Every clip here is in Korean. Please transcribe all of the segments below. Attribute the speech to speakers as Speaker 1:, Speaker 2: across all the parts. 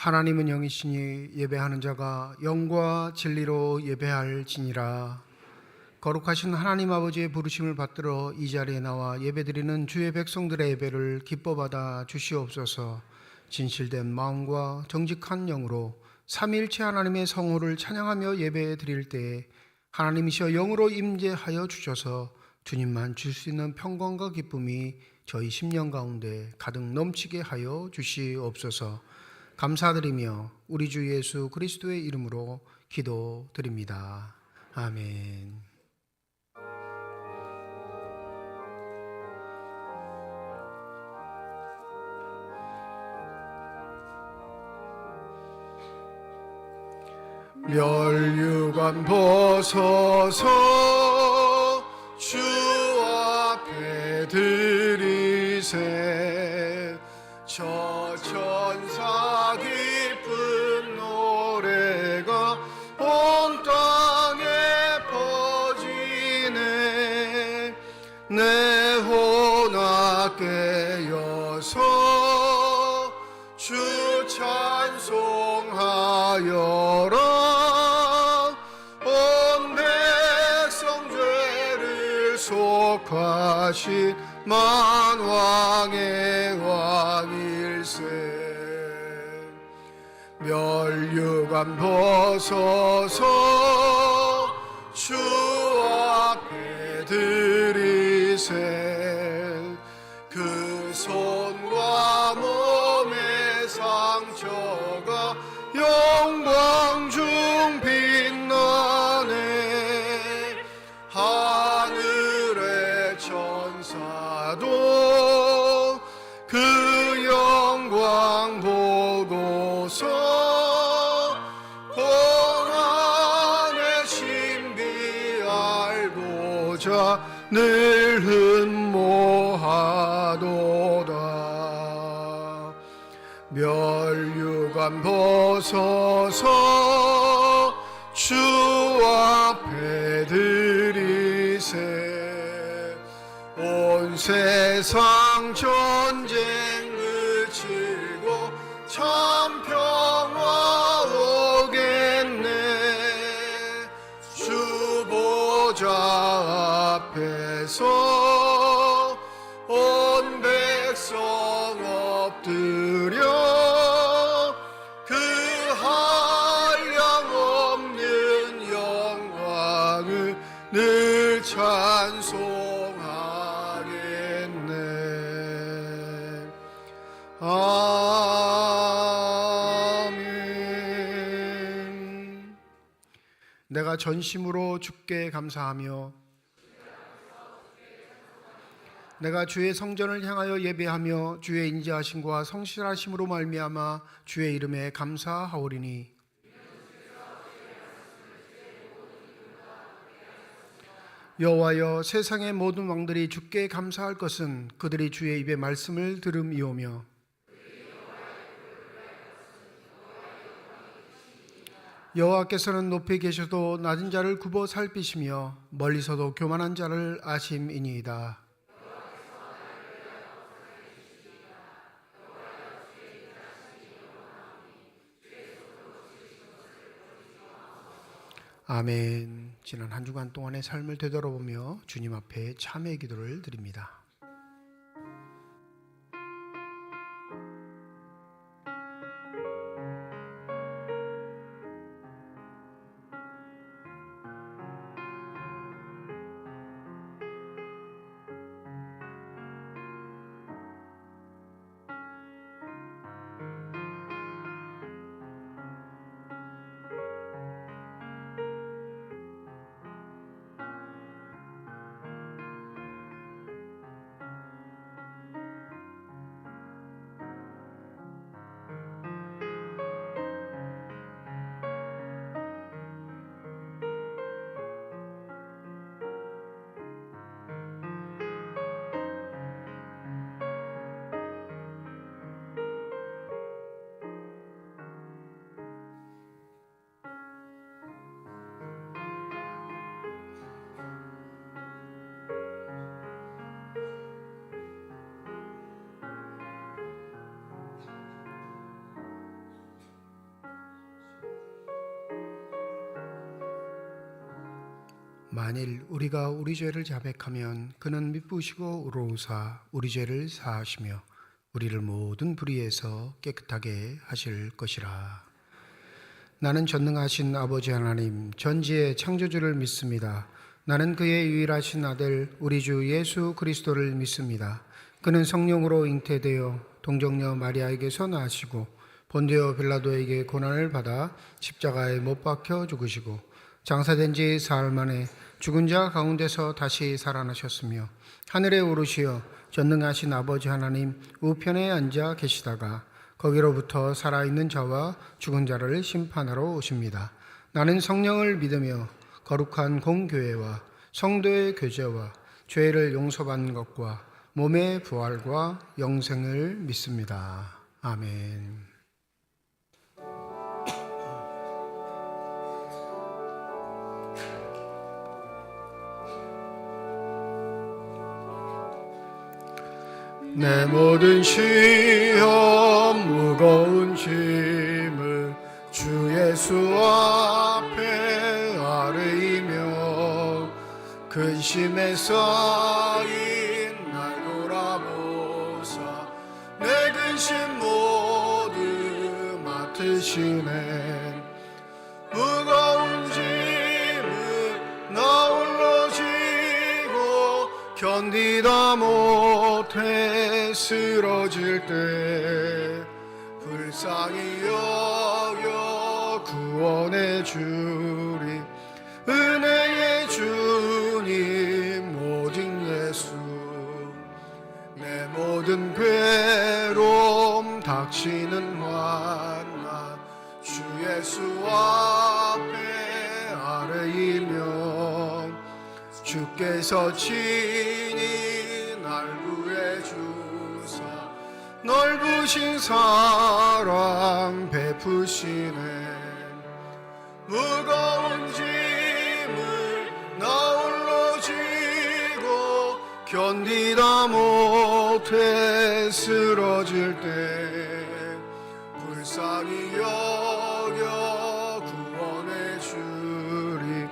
Speaker 1: 하나님은 영이시니 예배하는 자가 영과 진리로 예배할지니라. 거룩하신 하나님 아버지의 부르심을 받들어 이 자리에 나와 예배드리는 주의 백성들의 예배를 기뻐 받아 주시옵소서. 진실된 마음과 정직한 영으로 삼위일체 하나님의 성호를 찬양하며 예배 드릴 때에 하나님이시여 영으로 임재하여 주셔서 주님만 줄 수 있는 평강과 기쁨이 저희 심령 가운데 가득 넘치게 하여 주시옵소서. 감사드리며 우리 주 예수 그리스도의 이름으로 기도드립니다. 아멘. 멸류관 벗어서 주 앞에 드리세. 저 천사 기쁜 노래가 온 땅에 퍼지네. 내 혼악 깨어서 주 찬송하여라. 온 백성 죄를 속하신 만왕의 왕일세. 멸류관 벗어서 주 앞에 드리세. 그 손과 몸의 상처가 영광 중 빛나네. 하늘의 천사도 그 영광 보고서 고난의 신비 알고자 늘 흠모하도다. 멸류관 벗어서 주 앞에 드리세. 온 세상 전쟁 그치고 참 평화 오겠네. 주 보좌 앞에서 온 백성 엎드려 그 한량없는 영광을 늘 찬송하겠네. 아멘. 내가 전심으로 주께 감사하며 내가 주의 성전을 향하여 예배하며 주의 인자하심과 성실하심으로 말미암아 주의 이름에 감사하오리니. 여호와여, 세상의 모든 왕들이 주께 감사할 것은 그들이 주의 입의 말씀을 들음이오며 여호와께서는 높이 계셔도 낮은 자를 굽어 살피시며 멀리서도 교만한 자를 아심이니이다. 아멘. 지난 한 주간 동안의 삶을 되돌아보며 주님 앞에 참회의 기도를 드립니다. 만일 우리가 우리 죄를 자백하면 그는 미쁘시고 의로우사 우리 죄를 사하시며 우리를 모든 불의에서 깨끗하게 하실 것이라. 나는 전능하신 아버지 하나님 전지의 창조주를 믿습니다. 나는 그의 유일하신 아들 우리 주 예수 그리스도를 믿습니다. 그는 성령으로 잉태되어 동정녀 마리아에게서 나시고 본디오 빌라도에게 고난을 받아 십자가에 못 박혀 죽으시고 장사된 지 사흘 만에 죽은 자 가운데서 다시 살아나셨으며 하늘에 오르시어 전능하신 아버지 하나님 우편에 앉아 계시다가 거기로부터 살아있는 자와 죽은 자를 심판하러 오십니다. 나는 성령을 믿으며 거룩한 공교회와 성도의 교제와 죄를 용서받는 것과 몸의 부활과 영생을 믿습니다. 아멘. 내 모든 시험 무거운 짐을 주 예수 앞에 아뢰이며 근심에 쌓인 날 돌아보사 내 근심 모두 맡으시네. 무거운 짐을 나 홀로 지고 견디다 못해 쓰러질 때 불쌍히 여겨 구원해 주리. 은혜의 주님 오직 예수 내 모든 괴로움 닥치는 환난 주 예수 앞에 아뢰이며 주께서 친히 날 구해주사 넓으신 사랑 베푸시네. 무거운 짐을 나 홀로 지고 견디다 못해 쓰러질 때 불쌍히 여겨 구원해 주리.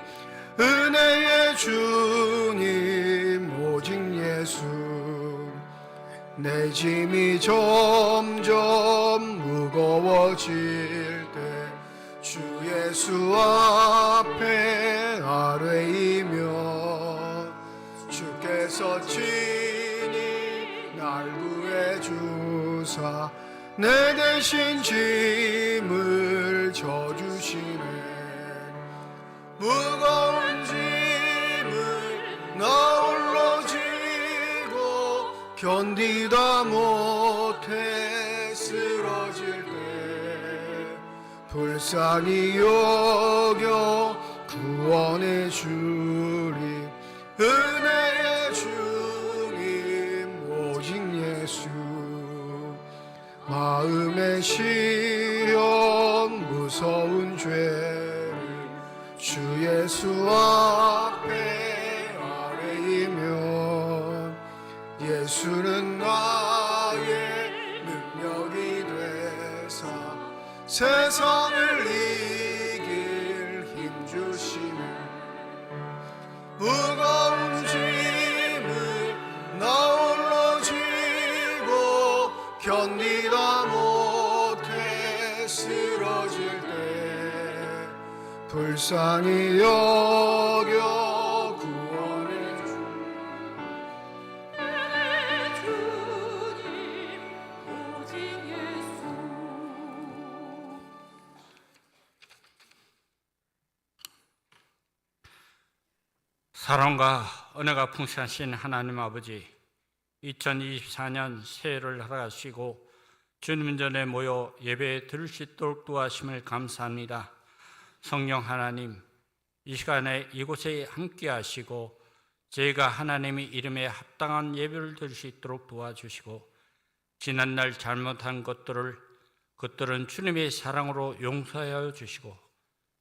Speaker 1: 은혜의 주님 오직 예수 내 짐이 점점 무거워질 때 주 예수 앞에 아뢰이며 주께서 친히 날 구해주사 내 대신 짐을 져주시네. 무거운 짐을 나 홀로 지고 견디다 못해 쓰러질 때 불쌍히 여겨 구원해 주리. 은혜의 주님 오직 예수 마음의 시험 무서운 죄를 주 예수 앞에 아뢰이며 예수는 나의 능력이 되사 세상을 이길 힘 주시네. 무거운 짐을 나 홀로 지고 견디다 못해 쓰러질 때 불쌍히 여겨 구원해 주님 오직 예수.
Speaker 2: 사랑과 은혜가 풍성하신 하나님 아버지, 2024년 새해를 허락하시고 주님 전에 모여 예배 드릴 수 있도록 도와주심을 감사합니다. 성령 하나님, 이 시간에 이곳에 함께 하시고 저희가 하나님의 이름에 합당한 예배를 드릴 수 있도록 도와주시고 지난날 잘못한 그것들은 주님의 사랑으로 용서하여 주시고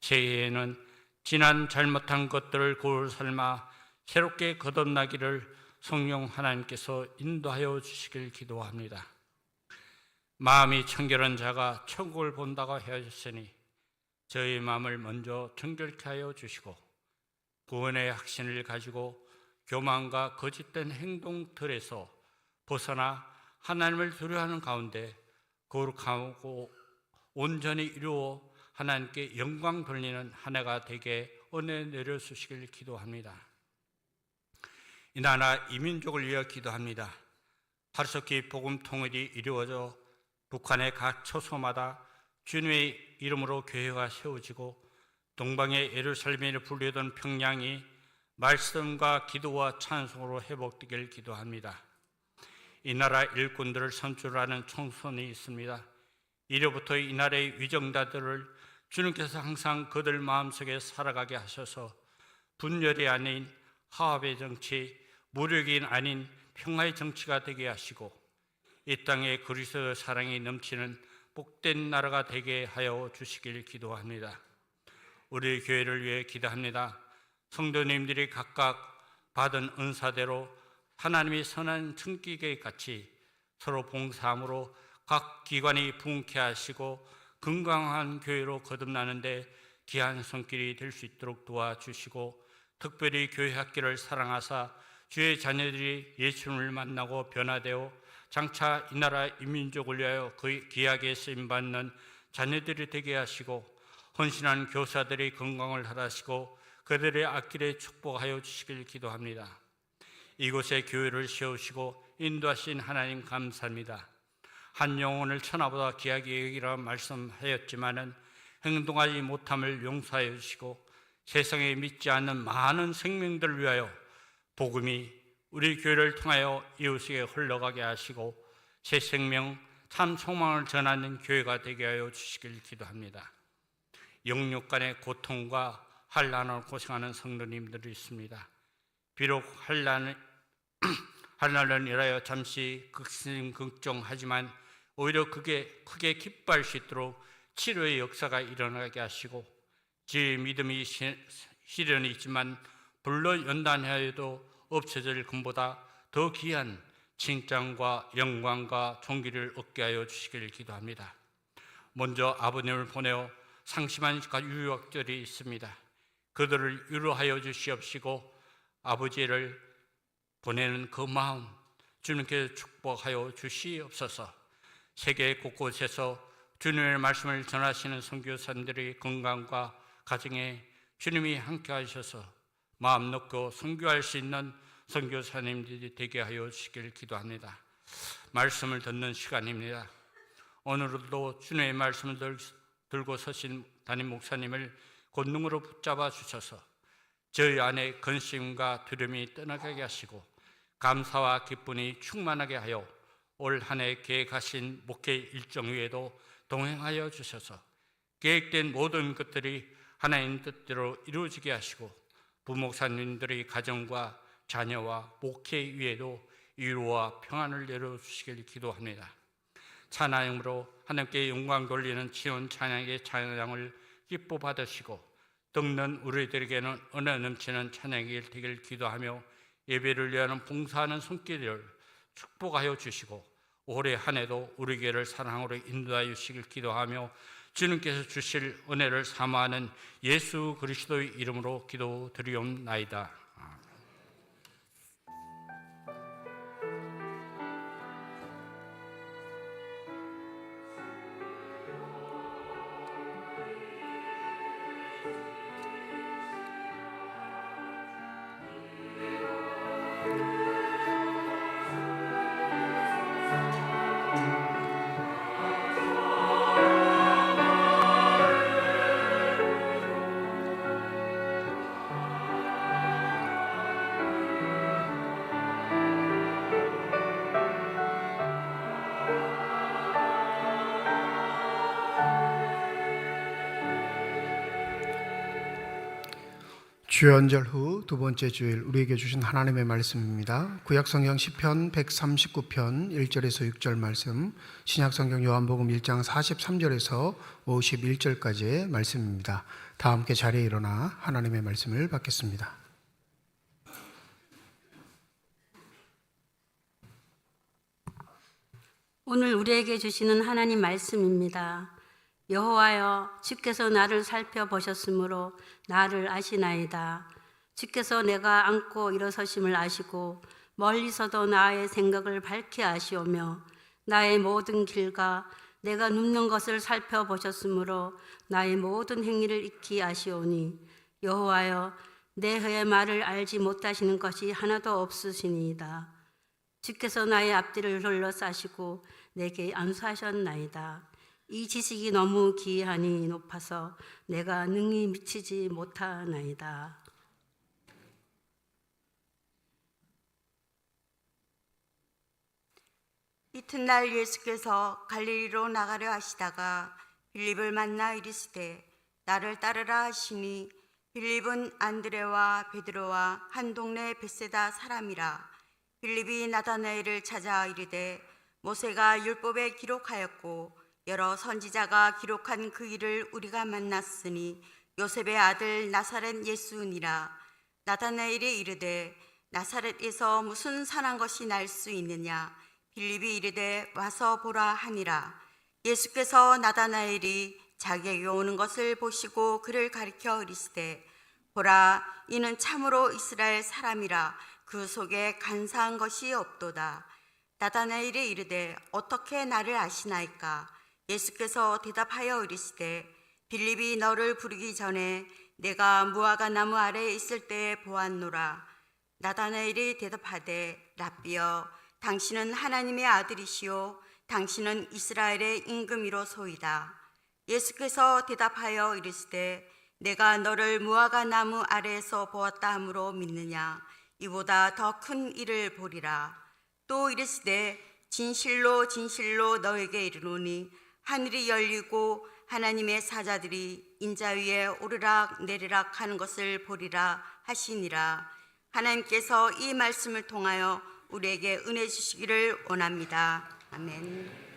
Speaker 2: 새해에는 지난 잘못한 것들을 고을 삶아 새롭게 거듭나기를 성령 하나님께서 인도하여 주시길 기도합니다. 마음이 청결한 자가 천국을 본다고 하셨으니 저희 마음을 먼저 정결케 하여 주시고 구원의 확신을 가지고 교만과 거짓된 행동들에서 벗어나 하나님을 두려워하는 가운데 거룩하고 온전히 이루어 하나님께 영광 돌리는 한 해가 되게 은혜 내려주시길 기도합니다. 이 나라 이 민족을 위해 기도합니다. 하루속히 복음 통일이 이루어져 북한의 각 초소마다 주님의 이름으로 교회가 세워지고 동방의 예루살렘이라 불리던 평양이 말씀과 기도와 찬송으로 회복되길 기도합니다. 이 나라 일꾼들을 선출하는 총선이 있습니다. 이로부터 이 나라의 위정자들을 주님께서 항상 그들 마음속에 살아가게 하셔서 분열이 아닌 화합의 정치, 무력이 아닌 평화의 정치가 되게 하시고 이 땅에 그리스도의 사랑이 넘치는 복된 나라가 되게 하여 주시길 기도합니다. 우리 교회를 위해 기도합니다. 성도님들이 각각 받은 은사대로 하나님이 선한 성기계 같이 서로 봉사함으로 각 기관이 부흥케 하시고 건강한 교회로 거듭나는데 귀한 손길이 될 수 있도록 도와주시고 특별히 교회 학교를 사랑하사 주의 자녀들이 예수님을 만나고 변화되어 장차 이 나라 인민족을 위하여 귀하게 쓰임받는 자녀들이 되게 하시고 헌신한 교사들이 건강을 하시고 그들의 앞길에 축복하여 주시길 기도합니다. 이곳에 교회를 세우시고 인도하신 하나님 감사합니다. 한 영혼을 천하보다 귀하게 여기라 말씀하였지만은 행동하지 못함을 용서하여 주시고 세상에 믿지 않는 많은 생명들을 위하여 복음이 우리 교회를 통하여 이웃에게 흘러가게 하시고 새 생명, 참 소망을 전하는 교회가 되게 하여 주시길 기도합니다. 영육 간의 고통과 환난을 고생하는 성도님들이 있습니다. 비록 환난을 인하여 잠시 걱정하지만 오히려 그게 크게 기뻐할 수 있도록 치료의 역사가 일어나게 하시고 제 믿음이 시련이 있지만 불러 연단하여도 없어질 것보다 더 귀한 칭찬과 영광과 존귀를 얻게 하여 주시길 기도합니다. 먼저 아버님을 보내어 상심한 유학들이 있습니다. 그들을 위로하여 주시옵시고 아버지를 보내는 그 마음 주님께 축복하여 주시옵소서. 세계 곳곳에서 주님의 말씀을 전하시는 선교사님들의 건강과 가정에 주님이 함께 하셔서 마음 놓고 선교할 수 있는 선교사님들이 되게 하여 주시길 기도합니다. 말씀을 듣는 시간입니다. 오늘도 주님의 말씀을 들고 서신 담임 목사님을 권능으로 붙잡아 주셔서 저희 안에 근심과 두려움이 떠나게 하시고 감사와 기쁨이 충만하게 하여 올 한 해 계획하신 목회 일정 위에도 동행하여 주셔서 계획된 모든 것들이 하나님 뜻대로 이루어지게 하시고 부목사님들의 가정과 자녀와 목회 위에도 위로와 평안을 내려주시길 기도합니다. 찬양으로 하나님께 영광 돌리는 지원 찬양의 찬양을 기뻐 받으시고 듣는 우리들에게는 은혜 넘치는 찬양이 되길 기도하며 예배를 위하는 봉사하는 손길을 축복하여 주시고 올해 한 해도 우리 교회를 사랑으로 인도하여 주시길 기도하며 주님께서 주실 은혜를 사모하는 예수 그리스도의 이름으로 기도드리옵나이다.
Speaker 1: 주연절 후 두 번째 주일 우리에게 주신 하나님의 말씀입니다. 구약성경 시편 139편 1절에서 6절 말씀, 신약성경 요한복음 1장 43절에서 51절까지의 말씀입니다. 다 함께 자리에 일어나 하나님의 말씀을 받겠습니다.
Speaker 3: 오늘 우리에게 주시는 하나님 말씀입니다. 여호와여, 주께서 나를 살펴보셨으므로 나를 아시나이다. 주께서 내가 앉고 일어서심을 아시고 멀리서도 나의 생각을 밝히 아시오며 나의 모든 길과 내가 눕는 것을 살펴보셨으므로 나의 모든 행위를 익히 아시오니 여호와여 내 혀의 말을 알지 못하시는 것이 하나도 없으시니이다. 주께서 나의 앞뒤를 둘러싸시고 내게 안수하셨나이다. 이 지식이 너무 기이하니 높아서 내가 능히 미치지 못하나이다.
Speaker 4: 이튿날 예수께서 갈릴리로 나가려 하시다가 빌립을 만나 이르시되 나를 따르라 하시니 빌립은 안드레와 베드로와 한 동네 벳세다 사람이라. 빌립이 나다나엘을 찾아 이르되 모세가 율법에 기록하였고 여러 선지자가 기록한 그 일을 우리가 만났으니 요셉의 아들 나사렛 예수니라. 나다나엘이 이르되 나사렛에서 무슨 선한 것이 날 수 있느냐. 빌립이 이르되 와서 보라 하니라. 예수께서 나다나엘이 자기에게 오는 것을 보시고 그를 가리켜 이르시되 보라 이는 참으로 이스라엘 사람이라. 그 속에 간사한 것이 없도다. 나다나엘이 이르되 어떻게 나를 아시나이까. 예수께서 대답하여 이르시되 빌립이 너를 부르기 전에 내가 무화과 나무 아래에 있을 때에 보았노라. 나다나엘이 대답하되 랍비여 당신은 하나님의 아들이시요 당신은 이스라엘의 임금이로소이다. 예수께서 대답하여 이르시되 내가 너를 무화과 나무 아래에서 보았다 함으로 믿느냐. 이보다 더 큰 일을 보리라. 또 이르시되 진실로 진실로 너에게 이르노니 하늘이 열리고 하나님의 사자들이 인자 위에 오르락 내리락 하는 것을 보리라 하시니라. 하나님께서 이 말씀을 통하여 우리에게 은혜 주시기를 원합니다. 아멘.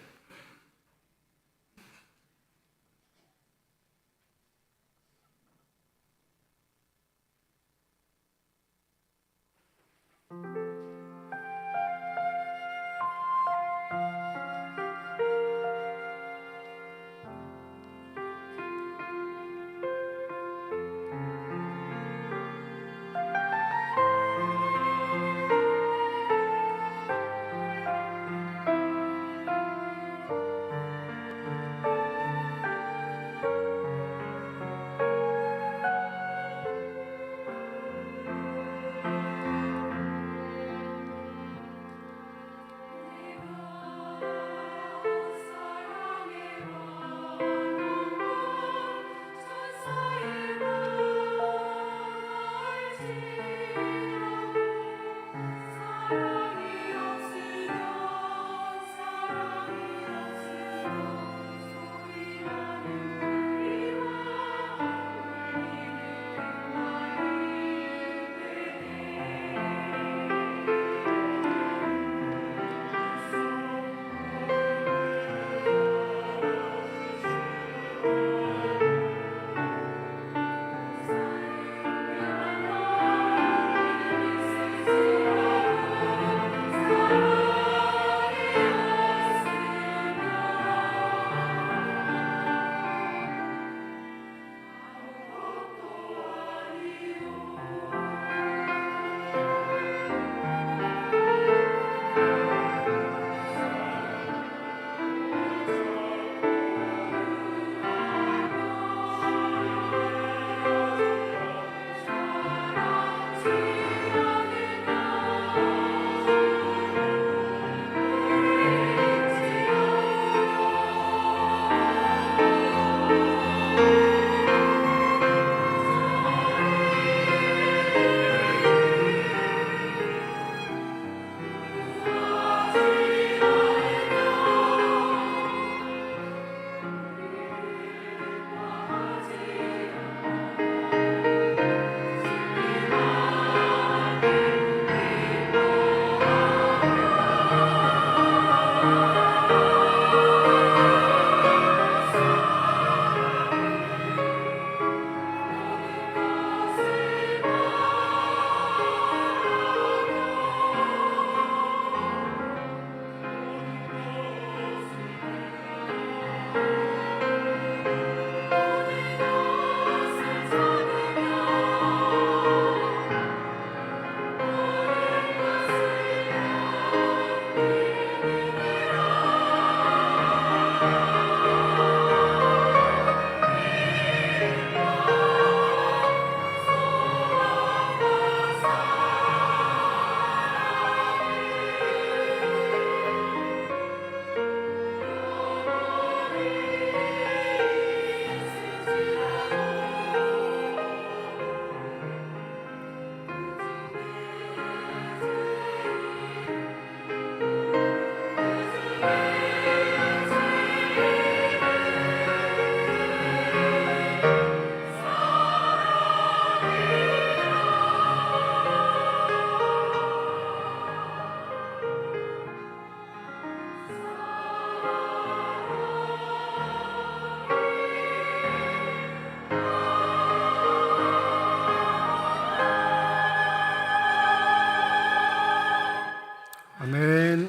Speaker 1: 아멘.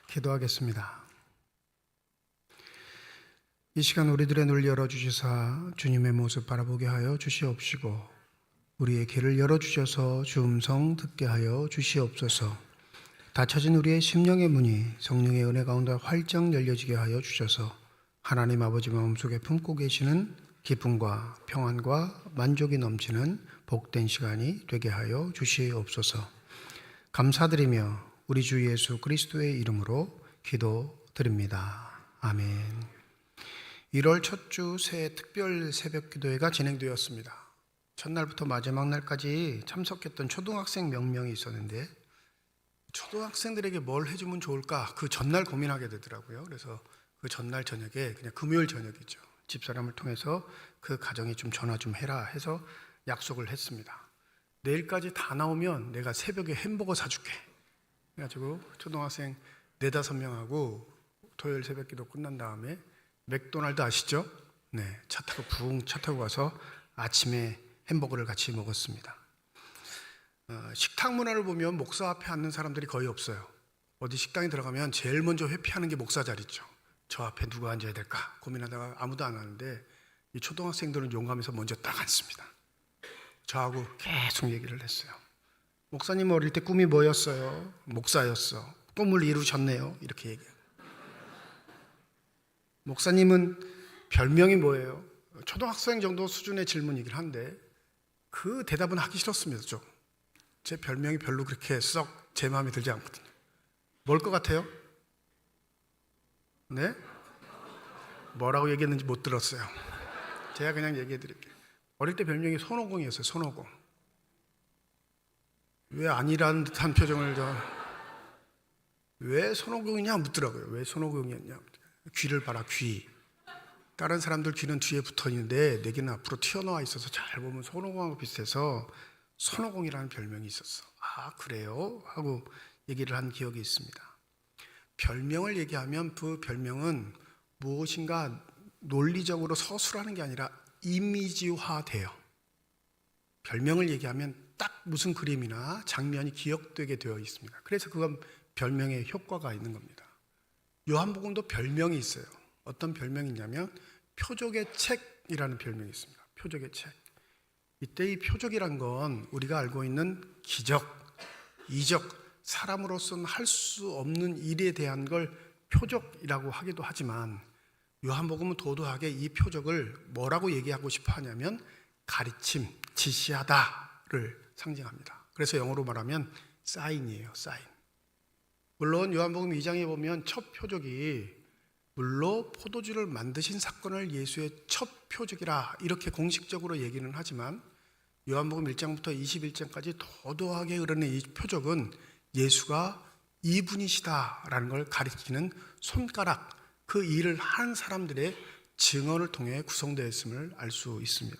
Speaker 1: 기도하겠습니다. 이 시간 우리들의 눈을 열어주시사 주님의 모습 바라보게 하여 주시옵시고 우리의 귀를 열어주셔서 주 음성 듣게 하여 주시옵소서. 닫혀진 우리의 심령의 문이 성령의 은혜 가운데 활짝 열려지게 하여 주셔서 하나님 아버지 마음속에 품고 계시는 기쁨과 평안과 만족이 넘치는 복된 시간이 되게 하여 주시옵소서. 감사드리며 우리 주 예수 그리스도의 이름으로 기도드립니다. 아멘. 1월 첫 주 새 특별 새벽 기도회가 진행되었습니다. 첫날부터 마지막 날까지 참석했던 초등학생 몇 명이 있었는데 초등학생들에게 뭘 해주면 좋을까 그 전날 고민하게 되더라고요. 그래서 그 전날 저녁에 그냥 금요일 저녁이죠. 집사람을 통해서 그 가정에 좀 전화 좀 해라 해서 약속을 했습니다. 내일까지 다 나오면 내가 새벽에 햄버거 사줄게. 그래가지고 초등학생 4-5명하고 토요일 새벽 기도 끝난 다음에 맥도날드 아시죠? 네, 차 타고 가서 아침에 햄버거를 같이 먹었습니다. 식탁 문화를 보면 목사 앞에 앉는 사람들이 거의 없어요. 어디 식당에 들어가면 제일 먼저 회피하는 게 목사 자리죠. 저 앞에 누가 앉아야 될까 고민하다가 아무도 안 하는데 이 초등학생들은 용감해서 먼저 딱 앉습니다. 저하고 계속 얘기를 했어요. 목사님 어릴 때 꿈이 뭐였어요? 목사였어. 꿈을 이루셨네요. 이렇게 얘기해요. 목사님은 별명이 뭐예요? 초등학생 정도 수준의 질문이긴 한데 그 대답은 하기 싫었습니다. 좀. 제 별명이 별로 그렇게 썩 제 마음에 들지 않거든요. 뭘 것 같아요? 네? 뭐라고 얘기했는지 못 들었어요. 제가 그냥 얘기해 드릴게요. 어릴 때 별명이 손오공이었어요. 손오공. 왜 아니라는 듯한 표정을 왜 손오공이냐 묻더라고요. 왜 손오공이었냐. 귀를 봐라, 귀. 다른 사람들 귀는 뒤에 붙어 있는데 내 귀는 앞으로 튀어나와 있어서 잘 보면 손오공하고 비슷해서 손오공이라는 별명이 있었어. 아, 그래요? 하고 얘기를 한 기억이 있습니다. 별명을 얘기하면 그 별명은 무엇인가 논리적으로 서술하는 게 아니라 이미지화돼요. 별명을 얘기하면 딱 무슨 그림이나 장면이 기억되게 되어 있습니다. 그래서 그건 별명의 효과가 있는 겁니다. 요한복음도 별명이 있어요. 어떤 별명이 있냐면 표적의 책이라는 별명이 있습니다. 표적의 책. 이때 이 표적이란 건 우리가 알고 있는 기적, 이적, 사람으로서는 할 수 없는 일에 대한 걸 표적이라고 하기도 하지만 요한복음은 도도하게 이 표적을 뭐라고 얘기하고 싶어 하냐면 가르침, 지시하다를 상징합니다. 그래서 영어로 말하면 사인이에요. 사인. 물론 요한복음 2장에 보면 첫 표적이 물로 포도주를 만드신 사건을 예수의 첫 표적이라 이렇게 공식적으로 얘기는 하지만 요한복음 1장부터 21장까지 도도하게 흐르는 이 표적은 예수가 이분이시다라는 걸 가리키는 손가락, 그 일을 한 사람들의 증언을 통해 구성되어 있음을 알 수 있습니다.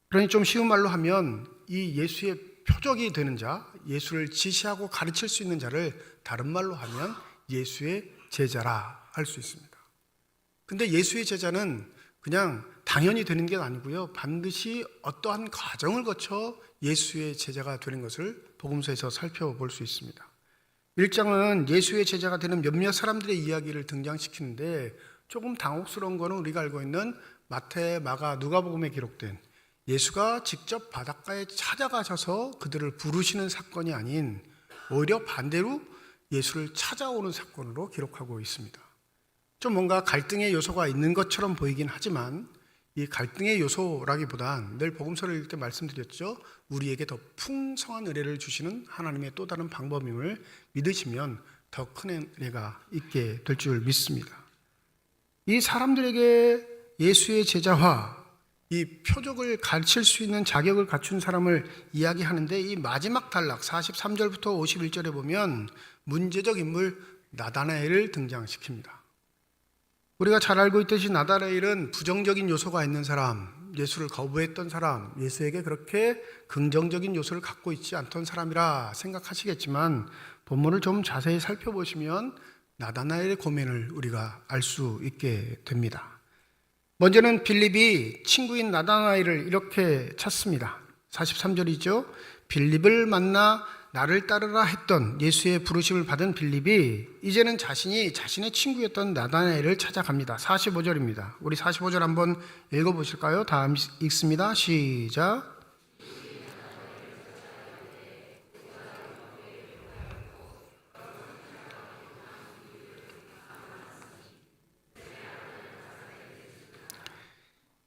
Speaker 1: 그러니 좀 쉬운 말로 하면 이 예수의 표적이 되는 자, 예수를 지시하고 가르칠 수 있는 자를 다른 말로 하면 예수의 제자라 할 수 있습니다. 근데 예수의 제자는 그냥 당연히 되는 게 아니고요. 반드시 어떠한 과정을 거쳐 예수의 제자가 되는 것을 복음서에서 살펴볼 수 있습니다. 1장은 예수의 제자가 되는 몇몇 사람들의 이야기를 등장시키는데 조금 당혹스러운 거는 우리가 알고 있는 마태, 마가, 누가복음에 기록된 예수가 직접 바닷가에 찾아가셔서 그들을 부르시는 사건이 아닌 오히려 반대로 예수를 찾아오는 사건으로 기록하고 있습니다. 좀 뭔가 갈등의 요소가 있는 것처럼 보이긴 하지만 이 갈등의 요소라기보단 늘 복음서를 읽을 때 말씀드렸죠. 우리에게 더 풍성한 은혜를 주시는 하나님의 또 다른 방법임을 믿으시면 더 큰 은혜가 있게 될 줄 믿습니다. 이 사람들에게 예수의 제자화, 이 표적을 가르칠 수 있는 자격을 갖춘 사람을 이야기하는데 이 마지막 단락 43절부터 51절에 보면 문제적 인물 나다나엘을 등장시킵니다. 우리가 잘 알고 있듯이 나다나엘은 부정적인 요소가 있는 사람, 예수를 거부했던 사람, 예수에게 그렇게 긍정적인 요소를 갖고 있지 않던 사람이라 생각하시겠지만 본문을 좀 자세히 살펴보시면 나다나엘의 고민을 우리가 알 수 있게 됩니다. 먼저는 빌립이 친구인 나다나엘을 이렇게 찾습니다. 43절이죠. 빌립을 만나 나를 따르라 했던 예수의 부르심을 받은 빌립이 이제는 자신이 자신의 친구였던 나다나엘을 찾아갑니다. 45절입니다. 우리 45절 한번 읽어보실까요? 다 읽습니다. 시작.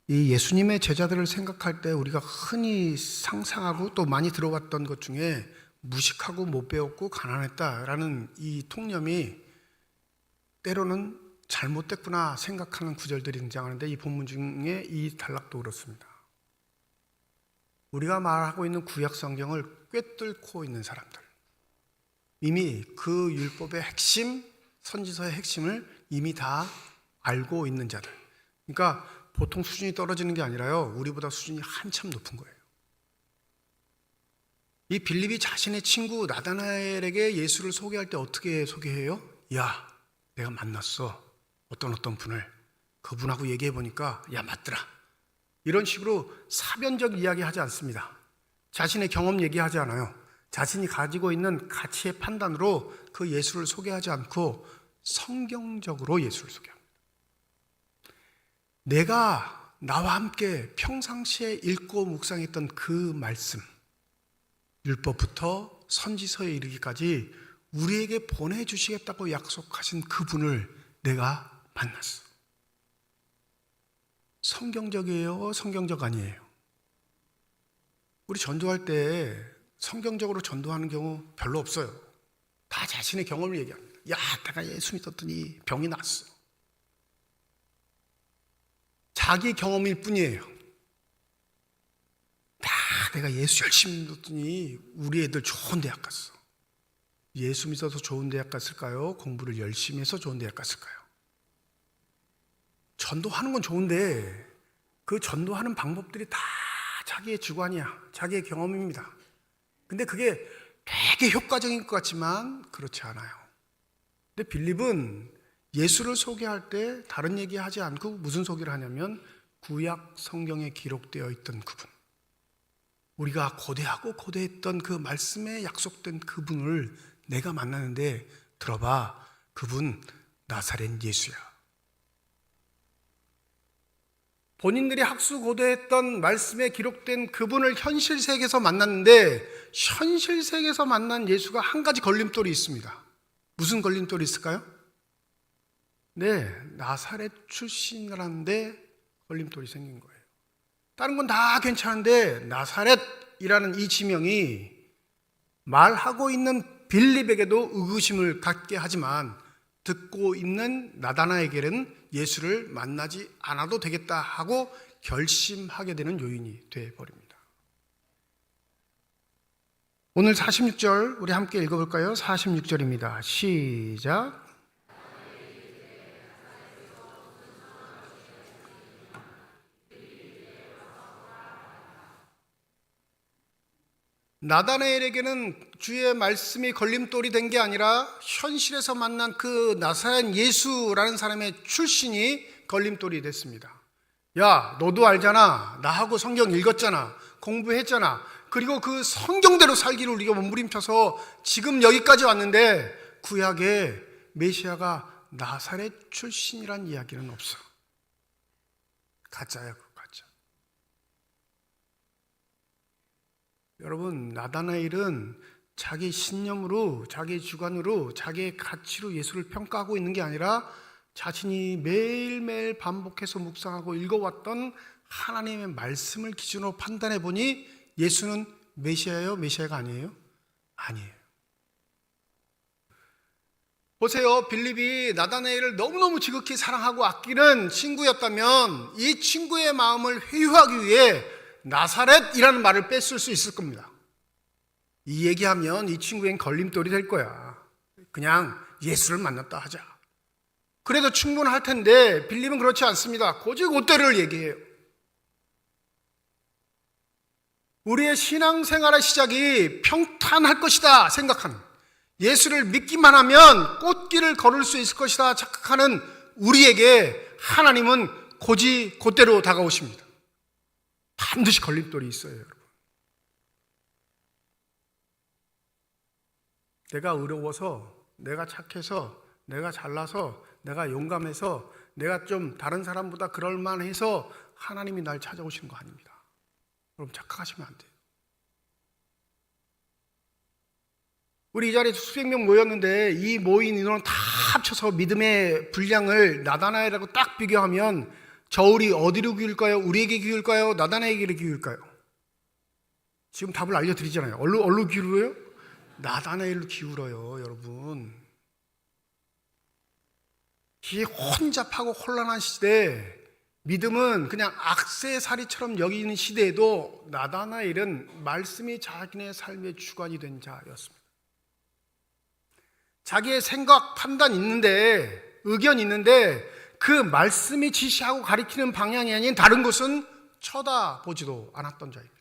Speaker 1: 이 예수님의 제자들을 생각할 때 우리가 흔히 상상하고 또 많이 들어봤던 것 중에 무식하고 못 배웠고 가난했다라는 이 통념이 때로는 잘못됐구나 생각하는 구절들이 등장하는데 이 본문 중에 이 단락도 그렇습니다. 우리가 말하고 있는 구약 성경을 꿰뚫고 있는 사람들, 이미 그 율법의 핵심, 선지서의 핵심을 이미 다 알고 있는 자들. 그러니까 보통 수준이 떨어지는 게 아니라요, 우리보다 수준이 한참 높은 거예요. 이 빌립이 자신의 친구 나다나엘에게 예수를 소개할 때 어떻게 소개해요? 야, 내가 만났어. 어떤 분을. 그분하고 얘기해 보니까 야, 맞더라. 이런 식으로 사변적 이야기 하지 않습니다. 자신의 경험 얘기하지 않아요. 자신이 가지고 있는 가치의 판단으로 그 예수를 소개하지 않고 성경적으로 예수를 소개합니다. 내가 나와 함께 평상시에 읽고 묵상했던 그 말씀, 율법부터 선지서에 이르기까지 우리에게 보내주시겠다고 약속하신 그분을 내가 만났어. 성경적이에요? 성경적 아니에요? 우리 전도할 때 성경적으로 전도하는 경우 별로 없어요. 다 자신의 경험을 얘기합니다. 야, 내가 예수 믿었더니 병이 났어. 자기 경험일 뿐이에요. 내가 예수 열심히 믿었더니 우리 애들 좋은 대학 갔어. 예수 믿어서 좋은 대학 갔을까요? 공부를 열심히 해서 좋은 대학 갔을까요? 전도하는 건 좋은데 그 전도하는 방법들이 다 자기의 주관이야. 자기의 경험입니다. 근데 그게 되게 효과적인 것 같지만 그렇지 않아요. 근데 빌립은 예수를 소개할 때 다른 얘기하지 않고 무슨 소개를 하냐면 구약 성경에 기록되어 있던 그분, 우리가 고대하고 고대했던 그 말씀에 약속된 그분을 내가 만나는데 들어봐, 그분 나사렛 예수야. 본인들이 학수고대했던 말씀에 기록된 그분을 현실 세계에서 만났는데 현실 세계에서 만난 예수가 한 가지 걸림돌이 있습니다. 무슨 걸림돌이 있을까요? 네, 나사렛 출신이라는데 걸림돌이 생긴 거예요. 다른 건 다 괜찮은데 나사렛이라는 이 지명이 말하고 있는 빌립에게도 의구심을 갖게 하지만 듣고 있는 나다나에게는 예수를 만나지 않아도 되겠다 하고 결심하게 되는 요인이 되어버립니다. 오늘 46절 우리 함께 읽어볼까요? 46절입니다. 시작. 나다나엘에게는 주의 말씀이 걸림돌이 된 게 아니라 현실에서 만난 그 나사렛 예수라는 사람의 출신이 걸림돌이 됐습니다. 야, 너도 알잖아. 나하고 성경 읽었잖아. 공부했잖아. 그리고 그 성경대로 살기를 우리가 몸부림쳐서 지금 여기까지 왔는데 구약에 메시아가 나사렛 출신이란 이야기는 없어. 가짜야, 그거 가짜. 여러분, 나다나엘은 자기 신념으로, 자기 주관으로, 자기의 가치로 예수를 평가하고 있는 게 아니라 자신이 매일매일 반복해서 묵상하고 읽어왔던 하나님의 말씀을 기준으로 판단해 보니 예수는 메시아예요? 메시아가 아니에요? 아니에요. 보세요. 빌립이 나다나엘을 너무너무 지극히 사랑하고 아끼는 친구였다면 이 친구의 마음을 회유하기 위해 나사렛이라는 말을 뺐을 수 있을 겁니다. 이 얘기하면 이 친구엔 걸림돌이 될 거야. 그냥 예수를 만났다 하자. 그래도 충분할 텐데 빌립은 그렇지 않습니다. 곧대로를 얘기해요. 우리의 신앙생활의 시작이 평탄할 것이다 생각하는, 예수를 믿기만 하면 꽃길을 걸을 수 있을 것이다 착각하는 우리에게 하나님은 곧대로 다가오십니다. 반드시 걸림돌이 있어요, 여러분. 내가 의로워서, 내가 착해서, 내가 잘나서, 내가 용감해서, 내가 좀 다른 사람보다 그럴만해서 하나님이 날 찾아오시는 거 아닙니다. 여러분 착각하시면 안 돼요. 우리 이 자리에 수백 명 모였는데 이 모인 인원을 다 합쳐서 믿음의 분량을 나다나엘하고 딱 비교하면 저울이 어디로 기울까요? 우리에게 기울까요? 나다나엘에게 기울까요? 지금 답을 알려드리잖아요. 어디로 기울어요? 나다나엘로 기울어요, 여러분. 이 혼잡하고 혼란한 시대에 믿음은 그냥 악세사리처럼 여기는 시대에도 나다나엘은 말씀이 자기네 삶의 주관이 된 자였습니다. 자기의 생각, 판단 있는데, 의견 있는데 그 말씀이 지시하고 가리키는 방향이 아닌 다른 곳은 쳐다보지도 않았던 자입니다.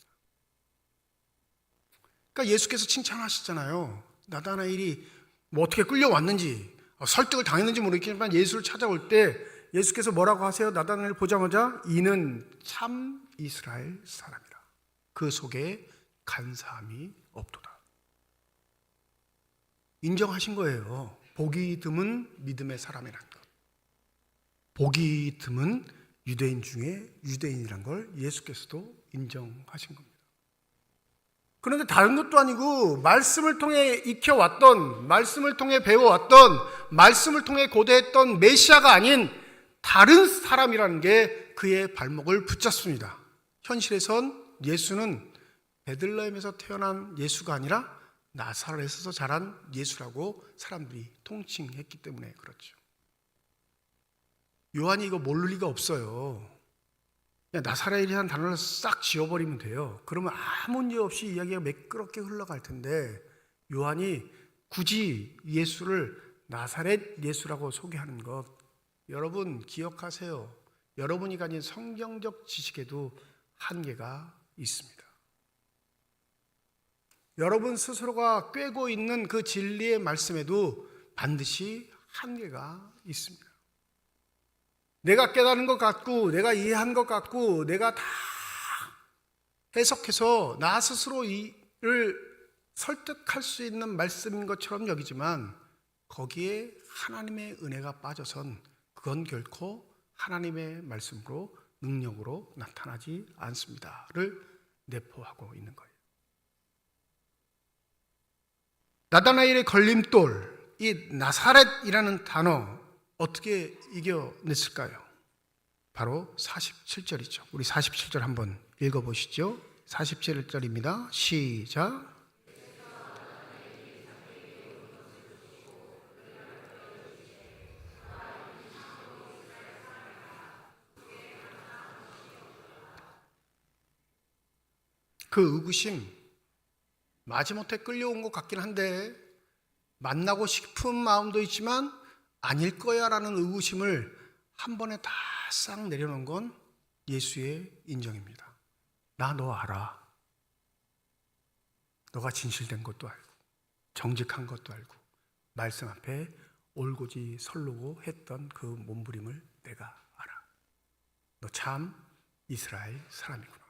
Speaker 1: 그러니까 예수께서 칭찬하시잖아요. 나다나엘이 뭐 어떻게 끌려왔는지, 설득을 당했는지 모르겠지만 예수를 찾아올 때 예수께서 뭐라고 하세요? 나다나엘을 보자마자 이는 참 이스라엘 사람이라. 그 속에 간사함이 없도다. 인정하신 거예요. 복이 드문 믿음의 사람이라는 것. 복이 드문 유대인 중에 유대인이란 걸 예수께서도 인정하신 겁니다. 그런데 다른 것도 아니고 말씀을 통해 익혀왔던, 말씀을 통해 배워왔던, 말씀을 통해 고대했던 메시아가 아닌 다른 사람이라는 게 그의 발목을 붙잡습니다. 현실에선 예수는 베들레헴에서 태어난 예수가 아니라 나사렛에서 자란 예수라고 사람들이 통칭했기 때문에 그렇죠. 요한이 이거 모를 리가 없어요. 그냥 나사렛이라는 단어를 싹 지워버리면 돼요. 그러면 아무 문제 없이 이야기가 매끄럽게 흘러갈 텐데 요한이 굳이 예수를 나사렛 예수라고 소개하는 것, 여러분 기억하세요. 여러분이 가진 성경적 지식에도 한계가 있습니다. 여러분 스스로가 꿰고 있는 그 진리의 말씀에도 반드시 한계가 있습니다. 내가 깨달은 것 같고, 내가 이해한 것 같고, 내가 다 해석해서 나 스스로 이를 설득할 수 있는 말씀인 것처럼 여기지만 거기에 하나님의 은혜가 빠져선 그건 결코 하나님의 말씀으로, 능력으로 나타나지 않습니다를 내포하고 있는 거예요. 나다나엘의 걸림돌, 이 나사렛이라는 단어 어떻게 이겨냈을까요? 바로 47절이죠. 우리 47절 한번 읽어보시죠. 47절입니다. 시작. 그 의구심, 마지못해 끌려온 것 같긴 한데 만나고 싶은 마음도 있지만 아닐 거야 라는 의구심을 한 번에 다 싹 내려놓은 건 예수의 인정입니다. 나 너 알아. 너가 진실된 것도 알고 정직한 것도 알고 말씀 앞에 올고지 설르고 했던 그 몸부림을 내가 알아. 너 참 이스라엘 사람이구나.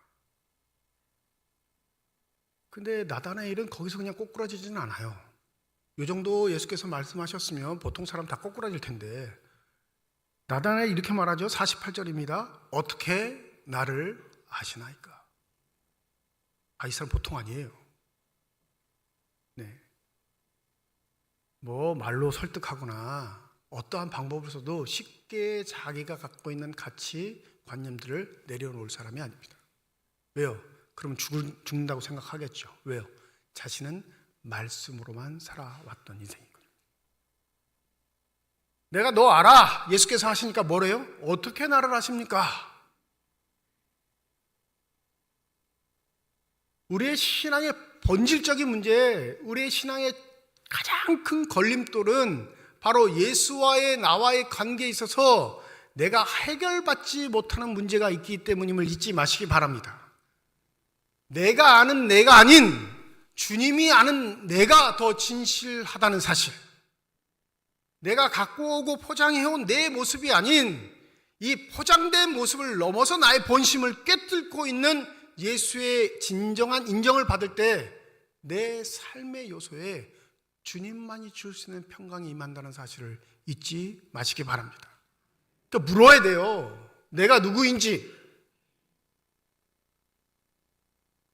Speaker 1: 근데 나다나엘은 거기서 그냥 꼬꾸라지지는 않아요. 이 정도 예수께서 말씀하셨으면 보통 사람 다 꼬꾸라질 텐데 나다나엘 이렇게 말하죠. 48절입니다. 어떻게 나를 아시나이까? 이 사람 보통 아니에요. 네. 뭐 말로 설득하거나 어떠한 방법을 써도 쉽게 자기가 갖고 있는 가치, 관념들을 내려놓을 사람이 아닙니다. 왜요? 그럼 죽는다고 생각하겠죠. 왜요? 자신은 말씀으로만 살아왔던 인생이거든요. 내가 너 알아. 예수께서 하시니까 뭐래요? 어떻게 나를 아십니까? 우리의 신앙의 본질적인 문제, 우리의 신앙의 가장 큰 걸림돌은 바로 예수와의 나와의 관계에 있어서 내가 해결받지 못하는 문제가 있기 때문임을 잊지 마시기 바랍니다. 내가 아는 내가 아닌 주님이 아는 내가 더 진실하다는 사실, 내가 갖고 오고 포장해온 내 모습이 아닌 이 포장된 모습을 넘어서 나의 본심을 꿰뚫고 있는 예수의 진정한 인정을 받을 때 내 삶의 요소에 주님만이 줄 수 있는 평강이 임한다는 사실을 잊지 마시기 바랍니다. 또 물어야 돼요. 내가 누구인지.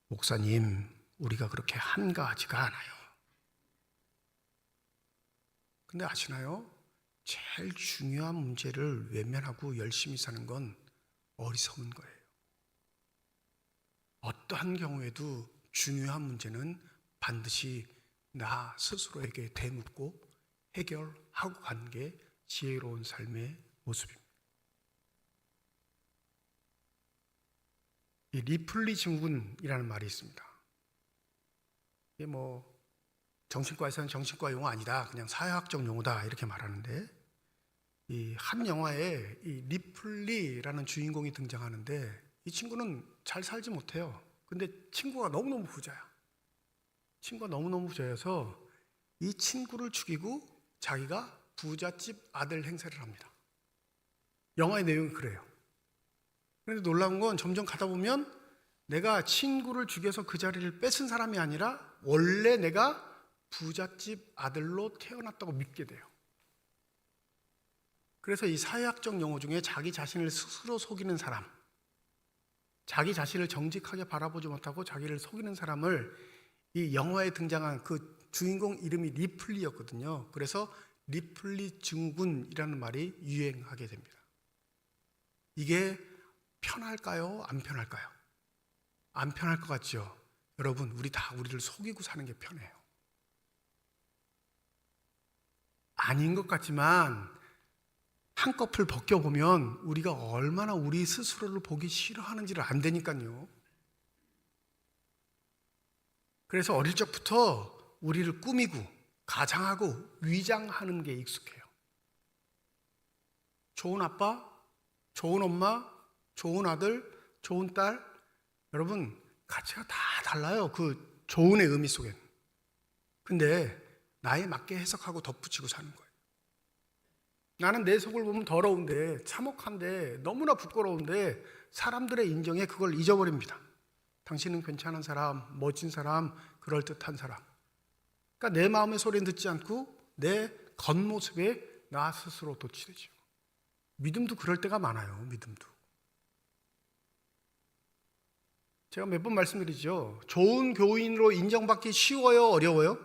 Speaker 1: 목사님, 우리가 그렇게 한가하지가 않아요. 근데 아시나요? 제일 중요한 문제를 외면하고 열심히 사는 건 어리석은 거예요. 어떠한 경우에도 중요한 문제는 반드시 나 스스로에게 되묻고 해결하고 가는 게 지혜로운 삶의 모습입니다. 이 리플리 증후군이라는 말이 있습니다. 이게 정신과에서는 정신과 용어 아니다, 그냥 사회학적 용어다 이렇게 말하는데, 이 한 영화에 이 리플리라는 주인공이 등장하는데 이 친구는 잘 살지 못해요. 근데 친구가 너무너무 부자야. 친구가 너무너무 부자여서 이 친구를 죽이고 자기가 부잣집 아들 행세를 합니다. 영화의 내용이 그래요. 그런데 놀라운 건 점점 가다 보면 내가 친구를 죽여서 그 자리를 뺏은 사람이 아니라 원래 내가 부잣집 아들로 태어났다고 믿게 돼요. 그래서 이 사회학적 용어 중에 자기 자신을 스스로 속이는 사람, 자기 자신을 정직하게 바라보지 못하고 자기를 속이는 사람을 이 영화에 등장한 그 주인공 이름이 리플리였거든요. 그래서 리플리 증후군이라는 말이 유행하게 됩니다. 이게 편할까요? 안 편할까요? 안 편할 것 같죠? 여러분, 우리 다 우리를 속이고 사는 게 편해요. 아닌 것 같지만 한꺼풀 벗겨보면 우리가 얼마나 우리 스스로를 보기 싫어하는지를 안다니까요. 그래서 어릴 적부터 우리를 꾸미고 가장하고 위장하는 게 익숙해요. 좋은 아빠, 좋은 엄마, 좋은 아들, 좋은 딸, 여러분 가치가 다 달라요. 그 좋은의 의미 속엔. 근데 나에 맞게 해석하고 덧붙이고 사는 거예요. 나는 내 속을 보면 더러운데, 참혹한데, 너무나 부끄러운데 사람들의 인정에 그걸 잊어버립니다. 당신은 괜찮은 사람, 멋진 사람, 그럴듯한 사람. 그러니까 내 마음의 소리는 듣지 않고 내 겉모습에 나 스스로 도취되죠. 믿음도 그럴 때가 많아요. 믿음도. 제가 몇 번 말씀드리죠. 좋은 교인으로 인정받기 쉬워요? 어려워요?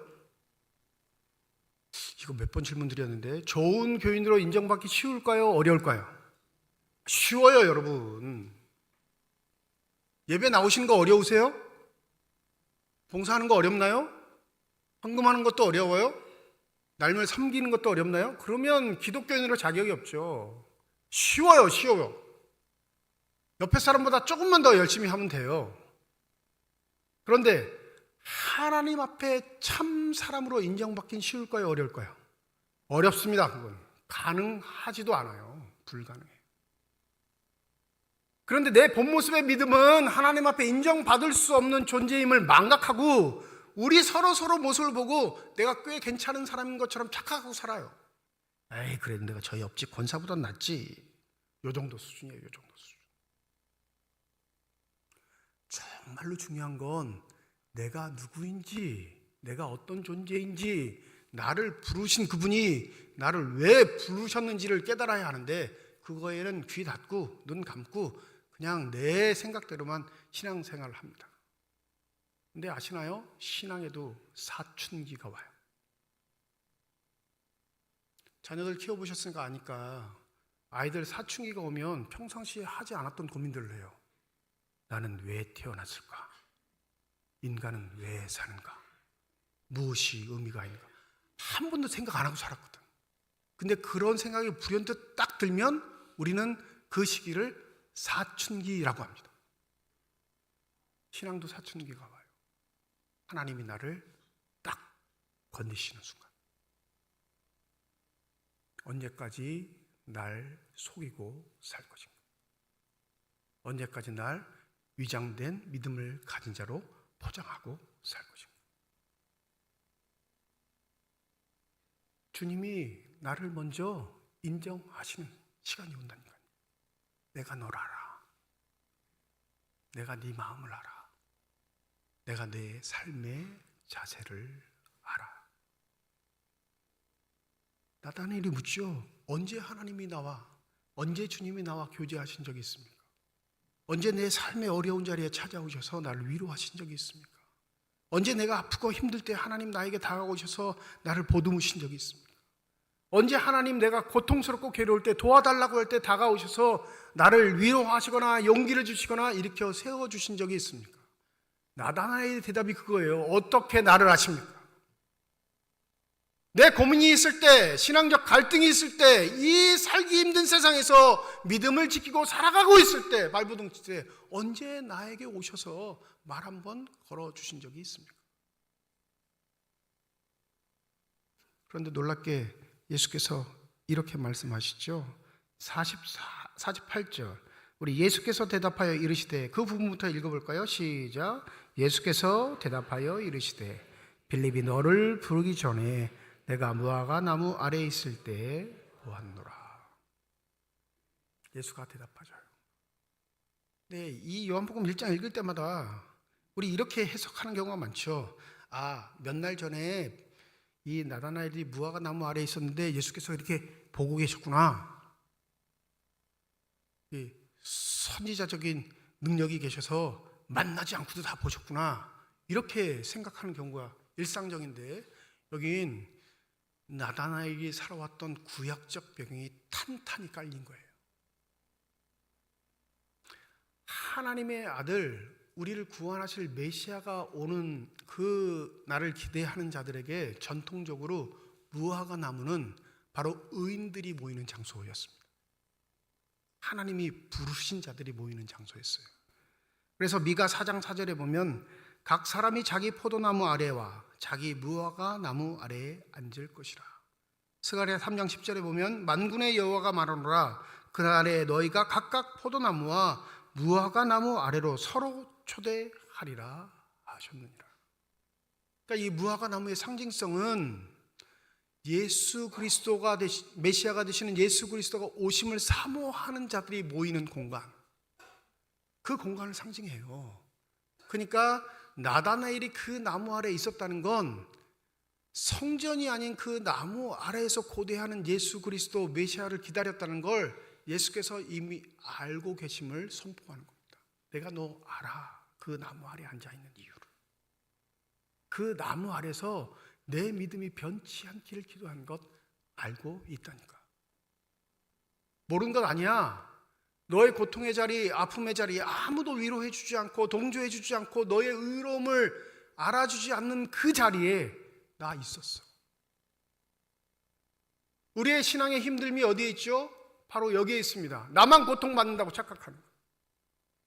Speaker 1: 이거 몇 번 질문 드렸는데, 좋은 교인으로 인정받기 쉬울까요? 어려울까요? 쉬워요, 여러분. 예배 나오시는 거 어려우세요? 봉사하는 거 어렵나요? 헌금하는 것도 어려워요? 날마다 섬기는 것도 어렵나요? 그러면 기독교인으로 자격이 없죠. 쉬워요, 쉬워요. 옆에 사람보다 조금만 더 열심히 하면 돼요. 그런데 하나님 앞에 참 사람으로 인정받긴 쉬울까요? 어려울까요? 어렵습니다. 그건 가능하지도 않아요. 불가능해요. 그런데 내 본 모습의 믿음은 하나님 앞에 인정받을 수 없는 존재임을 망각하고 우리 서로 모습을 보고 내가 꽤 괜찮은 사람인 것처럼 착각하고 살아요. 에이, 그래도 내가 저 옆집 권사보다 낫지. 요 정도 수준이에요. 요 정도 수준. 정말로 중요한 건 내가 누구인지, 내가 어떤 존재인지, 나를 부르신 그분이 나를 왜 부르셨는지를 깨달아야 하는데, 그거에는 귀 닫고 눈 감고 그냥 내 생각대로만 신앙생활을 합니다. 근데 아시나요? 신앙에도 사춘기가 와요. 자녀들 키워보셨으니까 아니까, 아이들 사춘기가 오면 평상시에 하지 않았던 고민들을 해요. 나는 왜 태어났을까? 인간은 왜 사는가? 무엇이 의미가 있는가? 한 번도 생각 안 하고 살았거든. 근데 그런 생각이 불현듯 딱 들면 우리는 그 시기를 사춘기라고 합니다. 신앙도 사춘기가 와요. 하나님이 나를 딱 건드시는 순간. 언제까지 날 속이고 살 것인가? 언제까지 날 위장된 믿음을 가진 자로 포장하고 살 것인가? 주님이 나를 먼저 인정하시는 시간이 온다니까요. 내가 널 알아. 내가 네 마음을 알아. 내가 내 삶의 자세를 알아. 나다나엘이 묻죠. 언제 하나님이 나와, 언제 주님이 나와 교제하신 적이 있습니까? 언제 내 삶의 어려운 자리에 찾아오셔서 나를 위로하신 적이 있습니까? 언제 내가 아프고 힘들 때 하나님 나에게 다가오셔서 나를 보듬으신 적이 있습니까? 언제 하나님 내가 고통스럽고 괴로울 때 도와달라고 할 때 다가오셔서 나를 위로하시거나 용기를 주시거나 일으켜 세워주신 적이 있습니까? 나다나엘의 대답이 그거예요. 어떻게 나를 아십니까? 내 고민이 있을 때, 신앙적 갈등이 있을 때, 이 살기 힘든 세상에서 믿음을 지키고 살아가고 있을 때, 발부둥칠 때 언제 나에게 오셔서 말 한번 걸어주신 적이 있습니까? 그런데 놀랍게 예수께서 이렇게 말씀하시죠. 48절 우리 예수께서 대답하여 이르시되, 그 부분부터 읽어볼까요? 시작. 예수께서 대답하여 이르시되 빌립이 너를 부르기 전에 내가 무화과 나무 아래에 있을 때 보았노라. 예수가 대답하죠. 네, 이 요한복음 1장 읽을 때마다 우리 이렇게 해석하는 경우가 많죠. 몇 날 전에 이 나다나엘이 무화과 나무 아래에 있었는데 예수께서 이렇게 보고 계셨구나. 이 선지자적인 능력이 계셔서 만나지 않고도 다 보셨구나. 이렇게 생각하는 경우가 일상적인데, 여긴 나다나엘이 살아왔던 구약적 배경이 탄탄히 깔린 거예요. 하나님의 아들, 우리를 구원하실 메시아가 오는 그 날을 기대하는 자들에게 전통적으로 무화과 나무는 바로 의인들이 모이는 장소였습니다. 하나님이 부르신 자들이 모이는 장소였어요. 그래서 미가 4장 4절에 보면 각 사람이 자기 포도나무 아래와 자기 무화과 나무 아래에 앉을 것이라. 스가랴 3장 10절에 보면 만군의 여호와가 말하노라, 그날에 너희가 각각 포도나무와 무화과 나무 아래로 서로 초대하리라 하셨느니라. 그러니까 이 무화과 나무의 상징성은 예수 그리스도가 메시아가 되시는 예수 그리스도가 오심을 사모하는 자들이 모이는 공간, 그 공간을 상징해요. 그러니까 나다나엘이 그 나무 아래에 있었다는 건 성전이 아닌 그 나무 아래에서 고대하는 예수 그리스도 메시아를 기다렸다는 걸 예수께서 이미 알고 계심을 선포하는 겁니다. 내가 너 알아. 그 나무 아래에 앉아있는 이유를. 그 나무 아래에서 내 믿음이 변치 않기를 기도한 것 알고 있다니까. 모르는 것 아니야. 너의 고통의 자리, 아픔의 자리에 아무도 위로해 주지 않고 동조해 주지 않고 너의 의로움을 알아주지 않는 그 자리에 나 있었어. 우리의 신앙의 힘듦이 어디에 있죠? 바로 여기에 있습니다. 나만 고통받는다고 착각하는 것,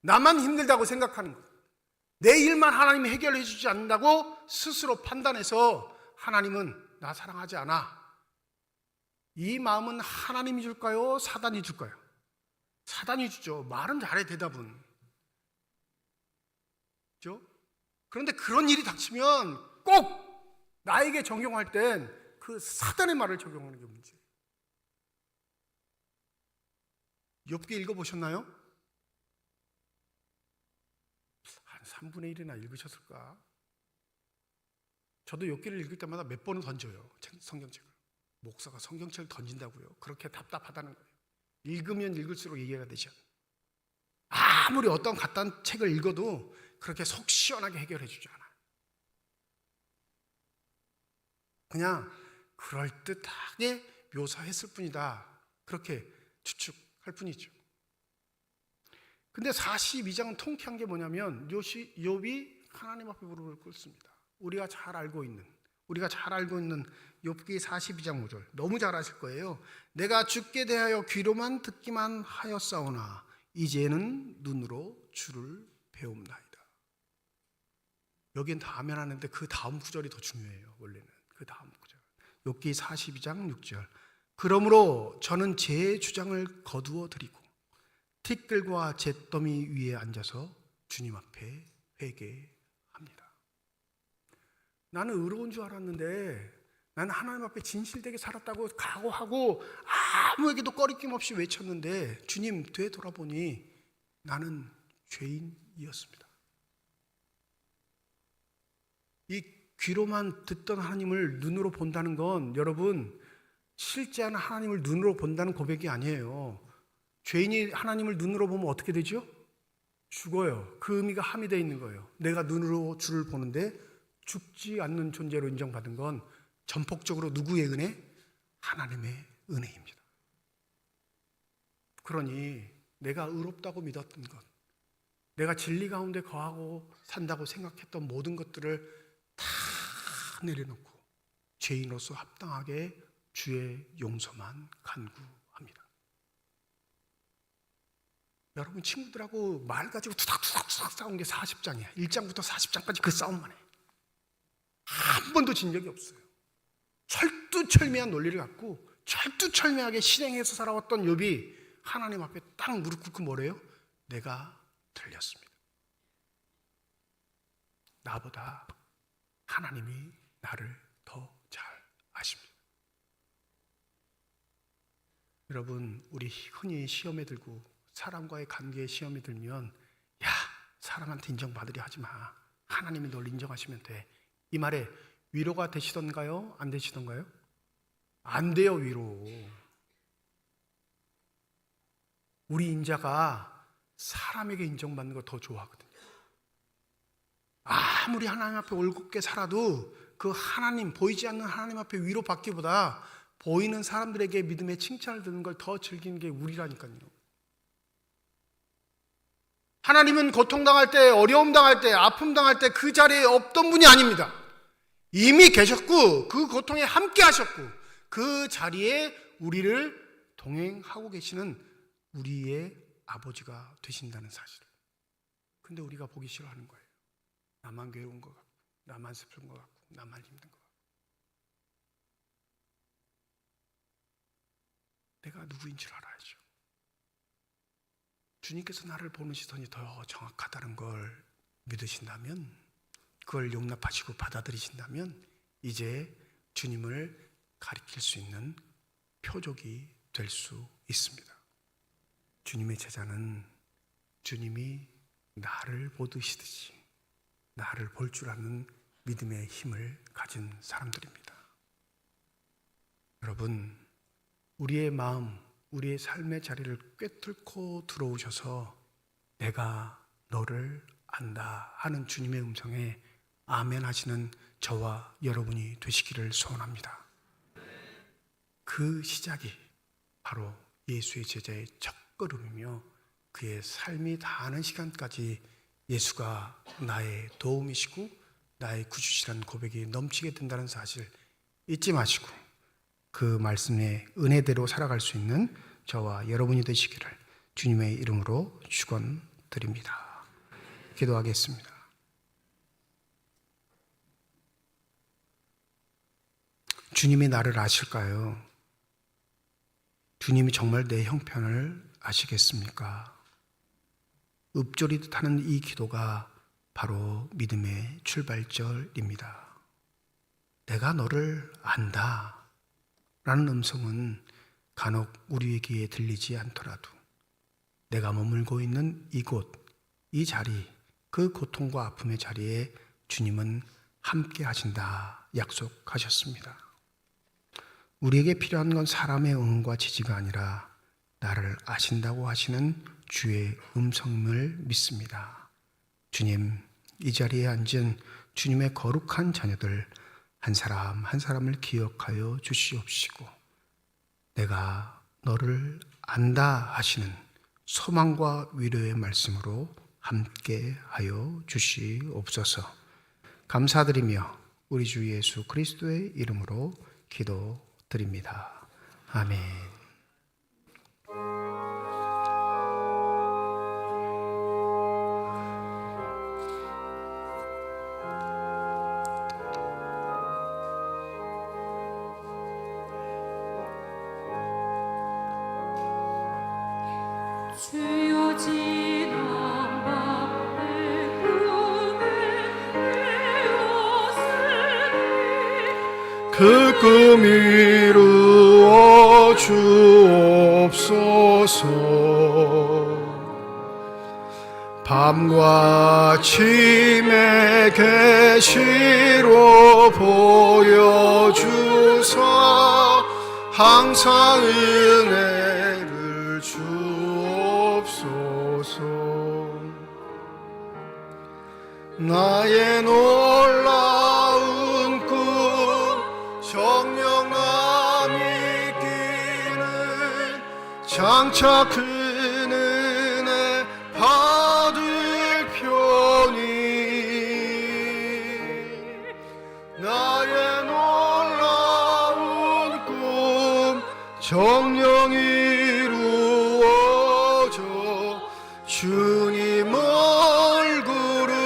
Speaker 1: 나만 힘들다고 생각하는 것, 내 일만 하나님이 해결해 주지 않는다고 스스로 판단해서 하나님은 나 사랑하지 않아. 이 마음은 하나님이 줄까요? 사단이 줄까요? 사단이 주죠. 말은 잘해, 대답은. 그렇죠? 그런데 그런 일이 닥치면 꼭 나에게 적용할 땐 그 사단의 말을 적용하는 게 문제예요. 욥기 읽어보셨나요? 한 3분의 1이나 읽으셨을까? 저도 욥기를 읽을 때마다 몇 번은 던져요. 성경책을. 목사가 성경책을 던진다고요? 그렇게 답답하다는 거예요. 읽으면 읽을수록 이해가 되죠. 아무리 어떤 갖다 책을 읽어도 그렇게 속 시원하게 해결해 주지 않아요. 그냥 그럴듯하게 묘사했을 뿐이다. 그렇게 추측할 뿐이죠. 근데 42장은 통쾌한 게 뭐냐면 욥이 하나님 앞에 무릎을 꿇습니다. 우리가 잘 알고 있는 욥기 42장 5절 너무 잘 아실 거예요. 내가 주께 대하여 귀로만 듣기만 하였사오나 이제는 눈으로 주를 배움나이다. 여긴 다 아멘 하는데 그 다음 구절이 더 중요해요. 원래는 그 다음 구절, 욥기 42장 6절. 그러므로 저는 제 주장을 거두어 드리고 티끌과 잿더미 위에 앉아서 주님 앞에 회개합니다. 나는 의로운 줄 알았는데, 나는 하나님 앞에 진실되게 살았다고 각오하고 아무에게도 꺼리낌 없이 외쳤는데 주님 되돌아보니 나는 죄인이었습니다. 이 귀로만 듣던 하나님을 눈으로 본다는 건 여러분, 실제한 하나님을 눈으로 본다는 고백이 아니에요. 죄인이 하나님을 눈으로 보면 어떻게 되죠? 죽어요. 그 의미가 함의되어 있는 거예요. 내가 눈으로 주를 보는데 죽지 않는 존재로 인정받은 건 전폭적으로 누구의 은혜? 하나님의 은혜입니다. 그러니 내가 의롭다고 믿었던 것, 내가 진리 가운데 거하고 산다고 생각했던 모든 것들을 다 내려놓고 죄인으로서 합당하게 주의 용서만 간구합니다. 여러분, 친구들하고 말 가지고 투닥투닥 싸운 게 40장이야. 1장부터 40장까지 그 싸움만 해. 한 번도 진 적이 없어요. 철두철미한 논리를 갖고 철두철미하게 실행해서 살아왔던 욥이 하나님 앞에 딱 무릎 꿇고 뭐래요? 내가 틀렸습니다. 나보다 하나님이 나를 더 잘 아십니다. 여러분, 우리 흔히 시험에 들고 사람과의 관계에 시험에 들면 야, 사람한테 인정받으려 하지 마. 하나님이 널 인정하시면 돼. 이 말에 위로가 되시던가요? 안 되시던가요? 안 돼요, 위로. 우리 인자가 사람에게 인정받는 거 더 좋아하거든요. 아무리 하나님 앞에 올곧게 살아도 그 하나님, 보이지 않는 하나님 앞에 위로받기보다 보이는 사람들에게 믿음의 칭찬을 듣는 걸 더 즐기는 게 우리라니까요. 하나님은 고통당할 때, 어려움 당할 때, 아픔 당할 때 그 자리에 없던 분이 아닙니다. 이미 계셨고 그 고통에 함께 하셨고 그 자리에 우리를 동행하고 계시는 우리의 아버지가 되신다는 사실을. 근데 우리가 보기 싫어하는 거예요. 나만 괴로운 것 같고, 나만 슬픈 것 같고, 나만 힘든 것 같고. 내가 누구인 줄 알아야죠. 주님께서 나를 보는 시선이 더 정확하다는 걸 믿으신다면, 그걸 용납하시고 받아들이신다면 이제 주님을 가리킬 수 있는 표적이 될 수 있습니다. 주님의 제자는 주님이 나를 보듯이 나를 볼 줄 아는 믿음의 힘을 가진 사람들입니다. 여러분, 우리의 마음, 우리의 삶의 자리를 꿰뚫고 들어오셔서 내가 너를 안다 하는 주님의 음성에 아멘 하시는 저와 여러분이 되시기를 소원합니다. 그 시작이 바로 예수의 제자의 첫걸음이며 그의 삶이 다하는 시간까지 예수가 나의 도움이시고 나의 구주시라는 고백이 넘치게 된다는 사실 잊지 마시고 그 말씀의 은혜대로 살아갈 수 있는 저와 여러분이 되시기를 주님의 이름으로 축원드립니다. 기도하겠습니다. 주님이 나를 아실까요? 주님이 정말 내 형편을 아시겠습니까? 읊조리듯 하는 이 기도가 바로 믿음의 출발절입니다. 내가 너를 안다 라는 음성은 간혹 우리의 귀에 들리지 않더라도 내가 머물고 있는 이곳, 이 자리, 그 고통과 아픔의 자리에 주님은 함께 하신다 약속하셨습니다. 우리에게 필요한 건 사람의 응원과 지지가 아니라 나를 아신다고 하시는 주의 음성임을 믿습니다. 주님, 이 자리에 앉은 주님의 거룩한 자녀들 한 사람 한 사람을 기억하여 주시옵시고 내가 너를 안다 하시는 소망과 위로의 말씀으로 함께 하여 주시옵소서. 감사드리며 우리 주 예수 그리스도의 이름으로 기도드립니다. 아멘.
Speaker 5: 주여 지난 밤에 꿈에 되었으니
Speaker 1: 그 꿈 이루어 주옵소서. 밤과 침의 계시로 보여주사 항상 은혜를 주옵소서. 나의 놀라운 꿈 정녕 남이 있기는 장차 큰 은혜 받을 편이 나의 놀라운 꿈 정녕 이루어져 주님 얼굴을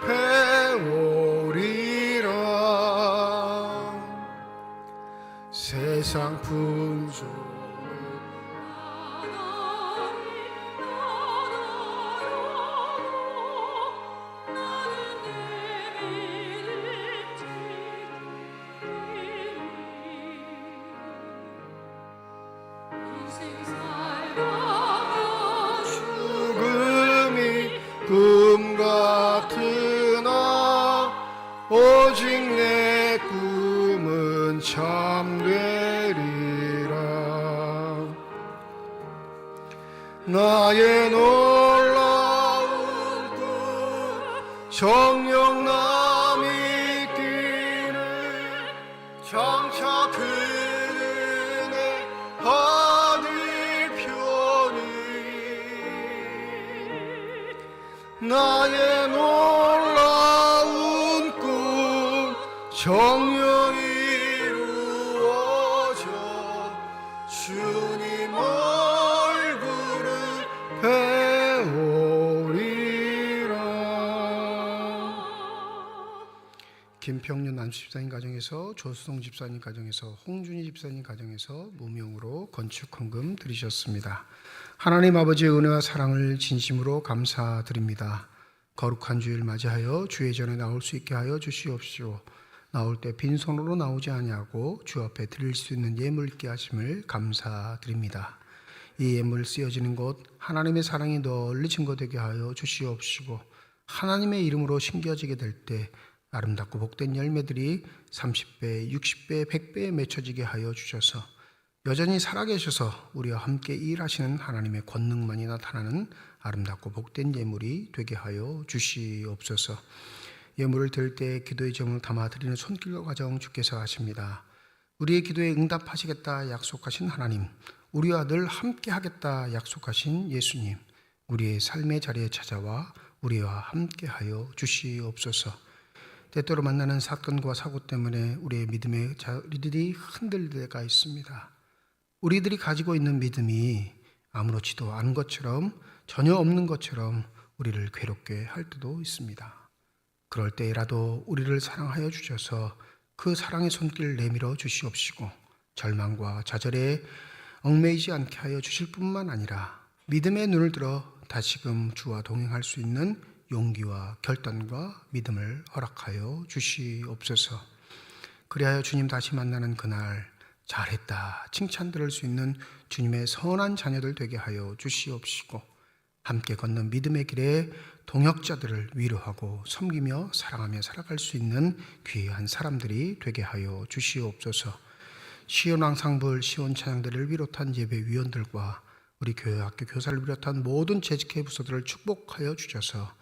Speaker 1: 배우리라. 세상 풍조 죽음이 꿈 같으나 오직 내 꿈은 참되리라. 나의 놀라운 꿈 정녕 남이 있기는 장차 그 은혜 받을 편이 나의 놀라운 꿈 정녕 이루어져 주님 얼굴을 배우리라. 김평윤 남집사님 가정에서, 조수동 집사님 가정에서, 홍준희 집사님 가정에서 무명으로 건축 헌금 드리셨습니다. 하나님 아버지의 은혜와 사랑을 진심으로 감사드립니다. 거룩한 주일 맞이하여 주의 전에 나올 수 있게 하여 주시옵시고, 나올 때 빈손으로 나오지 아니하고 주 앞에 드릴 수 있는 예물 있게 하심을 감사드립니다. 이 예물 쓰여지는 곳 하나님의 사랑이 널리 증거되게 하여 주시옵시고, 하나님의 이름으로 심겨지게 될 때 아름답고 복된 열매들이 30배, 60배, 100배에 맺혀지게 하여 주셔서 여전히 살아계셔서 우리와 함께 일하시는 하나님의 권능만이 나타나는 아름답고 복된 예물이 되게 하여 주시옵소서. 예물을 드릴 때 기도의 제목을 담아 드리는 손길과 과정 주께서 하십니다. 우리의 기도에 응답하시겠다 약속하신 하나님, 우리와 늘 함께 하겠다 약속하신 예수님, 우리의 삶의 자리에 찾아와 우리와 함께 하여 주시옵소서. 때때로 만나는 사건과 사고 때문에 우리의 믿음의 자리들이 흔들릴 때가 있습니다. 우리들이 가지고 있는 믿음이 아무렇지도 않은 것처럼, 전혀 없는 것처럼 우리를 괴롭게 할 때도 있습니다. 그럴 때라도 우리를 사랑하여 주셔서 그 사랑의 손길을 내밀어 주시옵시고, 절망과 좌절에 얽매이지 않게 하여 주실 뿐만 아니라 믿음의 눈을 들어 다시금 주와 동행할 수 있는 용기와 결단과 믿음을 허락하여 주시옵소서. 그리하여 주님 다시 만나는 그날 잘했다 칭찬 들을 수 있는 주님의 선한 자녀들 되게 하여 주시옵시고, 함께 걷는 믿음의 길에 동역자들을 위로하고 섬기며 사랑하며 살아갈 수 있는 귀한 사람들이 되게 하여 주시옵소서. 시온왕상불 시온찬양대를 비롯한 예배위원들과 우리 교회학교 교사를 비롯한 모든 재직회 부서들을 축복하여 주셔서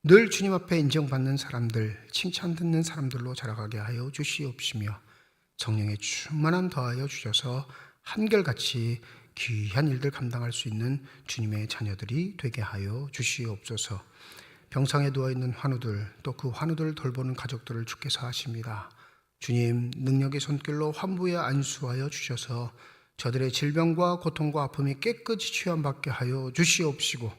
Speaker 1: 늘 주님 앞에 인정받는 사람들, 칭찬 듣는 사람들로 자라가게 하여 주시옵시며, 성령의 충만함 더하여 주셔서 한결같이 귀한 일들 감당할 수 있는 주님의 자녀들이 되게 하여 주시옵소서. 병상에 누워있는 환우들, 또 그 환우들을 돌보는 가족들을 주께서 하십니다. 주님, 능력의 손길로 환부에 안수하여 주셔서 저들의 질병과 고통과 아픔이 깨끗이 치유받게 하여 주시옵시고,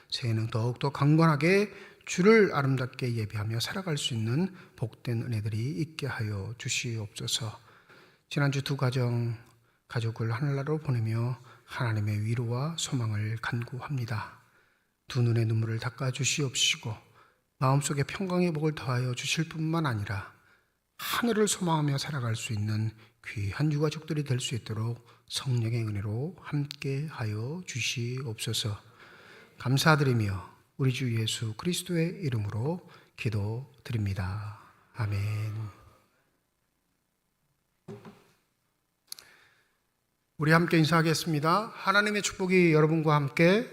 Speaker 1: 새해는 더욱더 강건하게 주를 아름답게 예배하며 살아갈 수 있는 복된 은혜들이 있게 하여 주시옵소서. 지난주 두 가족을 하늘나라로 보내며 하나님의 위로와 소망을 간구합니다. 두 눈의 눈물을 닦아 주시옵시고, 마음속에 평강의 복을 더하여 주실 뿐만 아니라 하늘을 소망하며 살아갈 수 있는 귀한 유가족들이 될 수 있도록 성령의 은혜로 함께 하여 주시옵소서. 감사드리며 우리 주 예수 그리스도의 이름으로 기도드립니다. 아멘. 우리 함께 인사하겠습니다. 하나님의 축복이 여러분과 함께.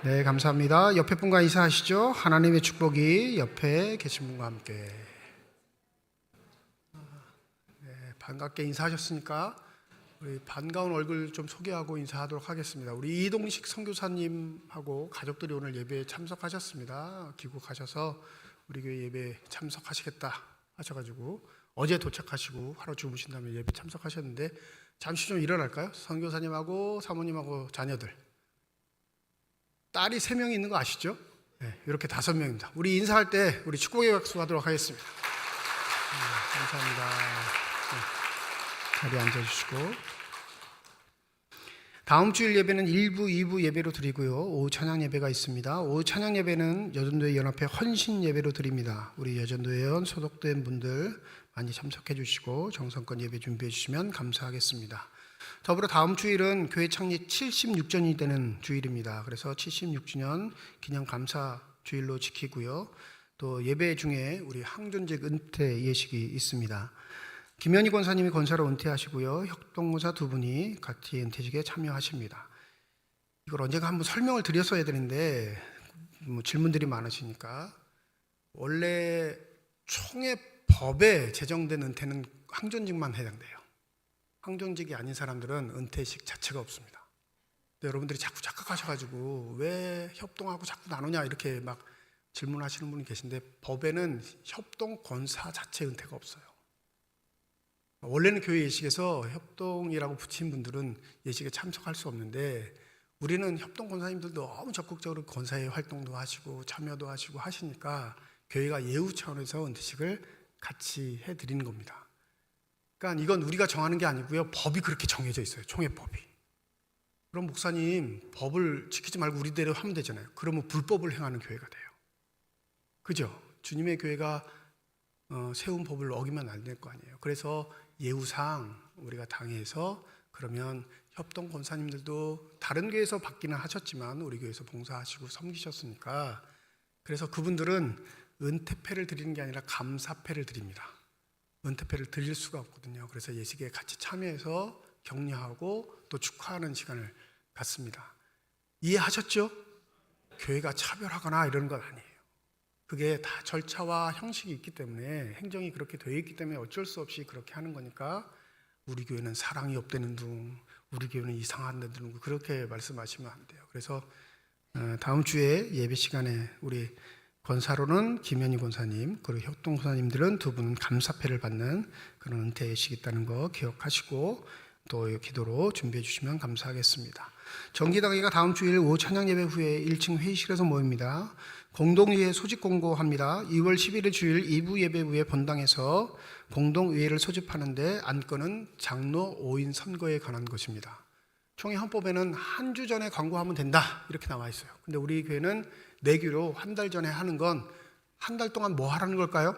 Speaker 1: 네, 감사합니다. 옆에 분과 인사하시죠. 하나님의 축복이 옆에 계신 분과 함께. 네, 반갑게 인사하셨으니까 우리 반가운 얼굴 좀 소개하고 인사하도록 하겠습니다. 우리 이동식 선교사님하고 가족들이 오늘 예배에 참석하셨습니다. 귀국하셔서 우리 교회 예배에 참석하시겠다 하셔가지고 어제 도착하시고 하루 주무신 다음에 예배 참석하셨는데 잠시 좀 일어날까요? 선교사님하고 사모님하고 자녀들, 딸이 3명이 있는 거 아시죠? 네, 이렇게 5명입니다. 우리 인사할 때 우리 축복의 박수 하도록 하겠습니다. 감사합니다. 네, 자리에 앉아주시고, 다음 주일 예배는 1부, 2부 예배로 드리고요. 오후 찬양 예배가 있습니다. 오후 찬양 예배는 여전도회 연합회 헌신 예배로 드립니다. 우리 여전도회원 소속된 분들 많이 참석해 주시고 정성껏 예배 준비해 주시면 감사하겠습니다. 더불어 다음 주일은 교회 창립 76주년이 되는 주일입니다. 그래서 76주년 기념 감사 주일로 지키고요. 또 예배 중에 우리 항존직 은퇴 예식이 있습니다. 김현희 권사님이 권사로 은퇴하시고요. 혁동권사 2분이 같이 은퇴식에 참여하십니다. 이걸 언젠가 한번 설명을 드렸어야 되는데 질문들이 많으시니까, 원래 총회 법에 제정된 은퇴는 항존직만 해당돼요. 항존직이 아닌 사람들은 은퇴식 자체가 없습니다. 근데 여러분들이 자꾸 착각하셔가지고 왜 협동하고 자꾸 나누냐 이렇게 막 질문하시는 분이 계신데, 법에는 협동 권사 자체 은퇴가 없어요. 원래는 교회 예식에서 협동이라고 붙인 분들은 예식에 참석할 수 없는데, 우리는 협동 권사님들 너무 적극적으로 권사회 활동도 하시고 참여도 하시고 하시니까 교회가 예우 차원에서 은퇴식을 같이 해드리는 겁니다. 그러니까 이건 우리가 정하는 게 아니고요. 법이 그렇게 정해져 있어요. 총회법이. 그럼 목사님, 법을 지키지 말고 우리대로 하면 되잖아요. 그러면 불법을 행하는 교회가 돼요. 그죠? 주님의 교회가 세운 법을 어기면 안 될 거 아니에요. 그래서 예우상 우리가 당해서, 그러면 협동 권사님들도 다른 교회에서 받기는 하셨지만 우리 교회에서 봉사하시고 섬기셨으니까, 그래서 그분들은 은퇴패를 드리는 게 아니라 감사패를 드립니다. 은퇴패를 드릴 수가 없거든요. 그래서 예식에 같이 참여해서 격려하고 또 축하하는 시간을 갖습니다. 이해하셨죠? 교회가 차별하거나 이런 건 아니에요. 그게 다 절차와 형식이 있기 때문에, 행정이 그렇게 되어 있기 때문에 어쩔 수 없이 그렇게 하는 거니까, 우리 교회는 사랑이 없다는 둥, 우리 교회는 이상한다는 둥, 그렇게 말씀하시면 안 돼요. 그래서 다음 주에 예배 시간에 우리 권사로는 김현희 권사님, 그리고 협동 권사님들은 2분은 감사패를 받는 그런 은퇴 예식이 있다는 거 기억하시고 또 기도로 준비해 주시면 감사하겠습니다. 정기당회가 다음 주일 오후 찬양 예배 후에 1층 회의실에서 모입니다. 공동의회 소집 공고합니다. 2월 11일 주일 2부 예배 후에 본당에서 공동의회를 소집하는데 안건은 장로 5인 선거에 관한 것입니다. 총회 헌법에는 한 주 전에 광고하면 된다 이렇게 나와 있어요. 근데 우리 교회는 내규로 한 달 전에 하는 건, 한 달 동안 뭐 하라는 걸까요?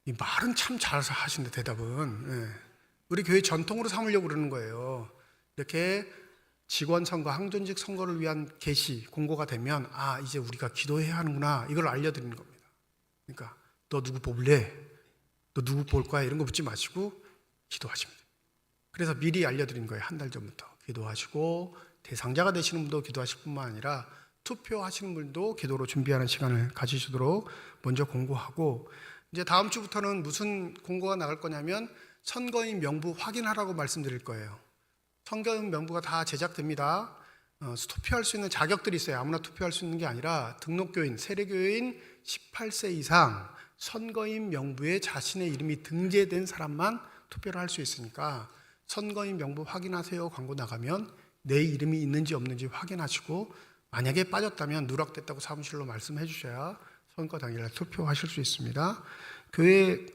Speaker 1: 이 말은 참 잘 하시는데 대답은, 우리 교회 전통으로 삼으려고 그러는 거예요. 이렇게 직원 선거, 항존직 선거를 위한 게시, 공고가 되면 이제 우리가 기도해야 하는구나, 이걸 알려드리는 겁니다. 그러니까 너 누구 뽑을래? 너 누구 볼 거야? 이런 거 묻지 마시고 기도하십니다. 그래서 미리 알려드린 거예요. 한 달 전부터 기도하시고, 대상자가 되시는 분도 기도하실 뿐만 아니라 투표하시는 분도 기도로 준비하는 시간을 가지시도록 먼저 공고하고, 이제 다음 주부터는 무슨 공고가 나갈 거냐면 선거인 명부 확인하라고 말씀드릴 거예요. 선거인 명부가 다 제작됩니다. 투표할 수 있는 자격들이 있어요. 아무나 투표할 수 있는 게 아니라 등록교인, 세례교인 18세 이상 선거인 명부에 자신의 이름이 등재된 사람만 투표를 할 수 있으니까, 선거인 명부 확인하세요 광고 나가면 내 이름이 있는지 없는지 확인하시고, 만약에 빠졌다면 누락됐다고 사무실로 말씀해 주셔야 선거 당일날 투표하실 수 있습니다. 교회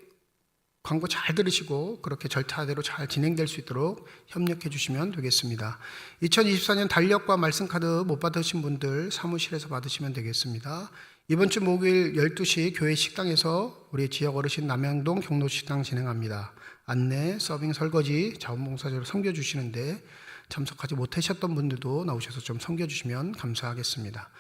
Speaker 1: 광고 잘 들으시고 그렇게 절차대로 잘 진행될 수 있도록 협력해 주시면 되겠습니다. 2024년 달력과 말씀카드 못 받으신 분들 사무실에서 받으시면 되겠습니다. 이번 주 목요일 12시 교회 식당에서 우리 지역 어르신 남양동 경로식당 진행합니다. 안내, 서빙, 설거지, 자원봉사자로 섬겨주시는데 참석하지 못하셨던 분들도 나오셔서 좀 섬겨주시면 감사하겠습니다.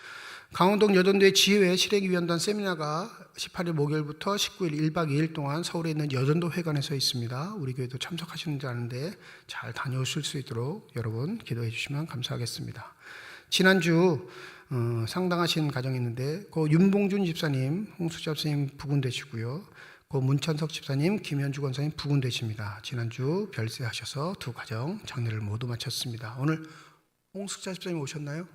Speaker 1: 강원동 여전도의 지회 실행위원단 세미나가 18일 목요일부터 19일 1박 2일 동안 서울에 있는 여전도 회관에서 있습니다. 우리 교회도 참석하시는지 아는데 잘 다녀오실 수 있도록 여러분 기도해 주시면 감사하겠습니다. 지난주 상당하신 가정이 있는데 그 윤봉준 집사님, 홍수자 집사님 부군되시고요. 그 문천석 집사님, 김현주 권사님 부군되십니다. 지난주 별세하셔서 두 가정 장례를 모두 마쳤습니다. 오늘 홍수자 집사님 오셨나요?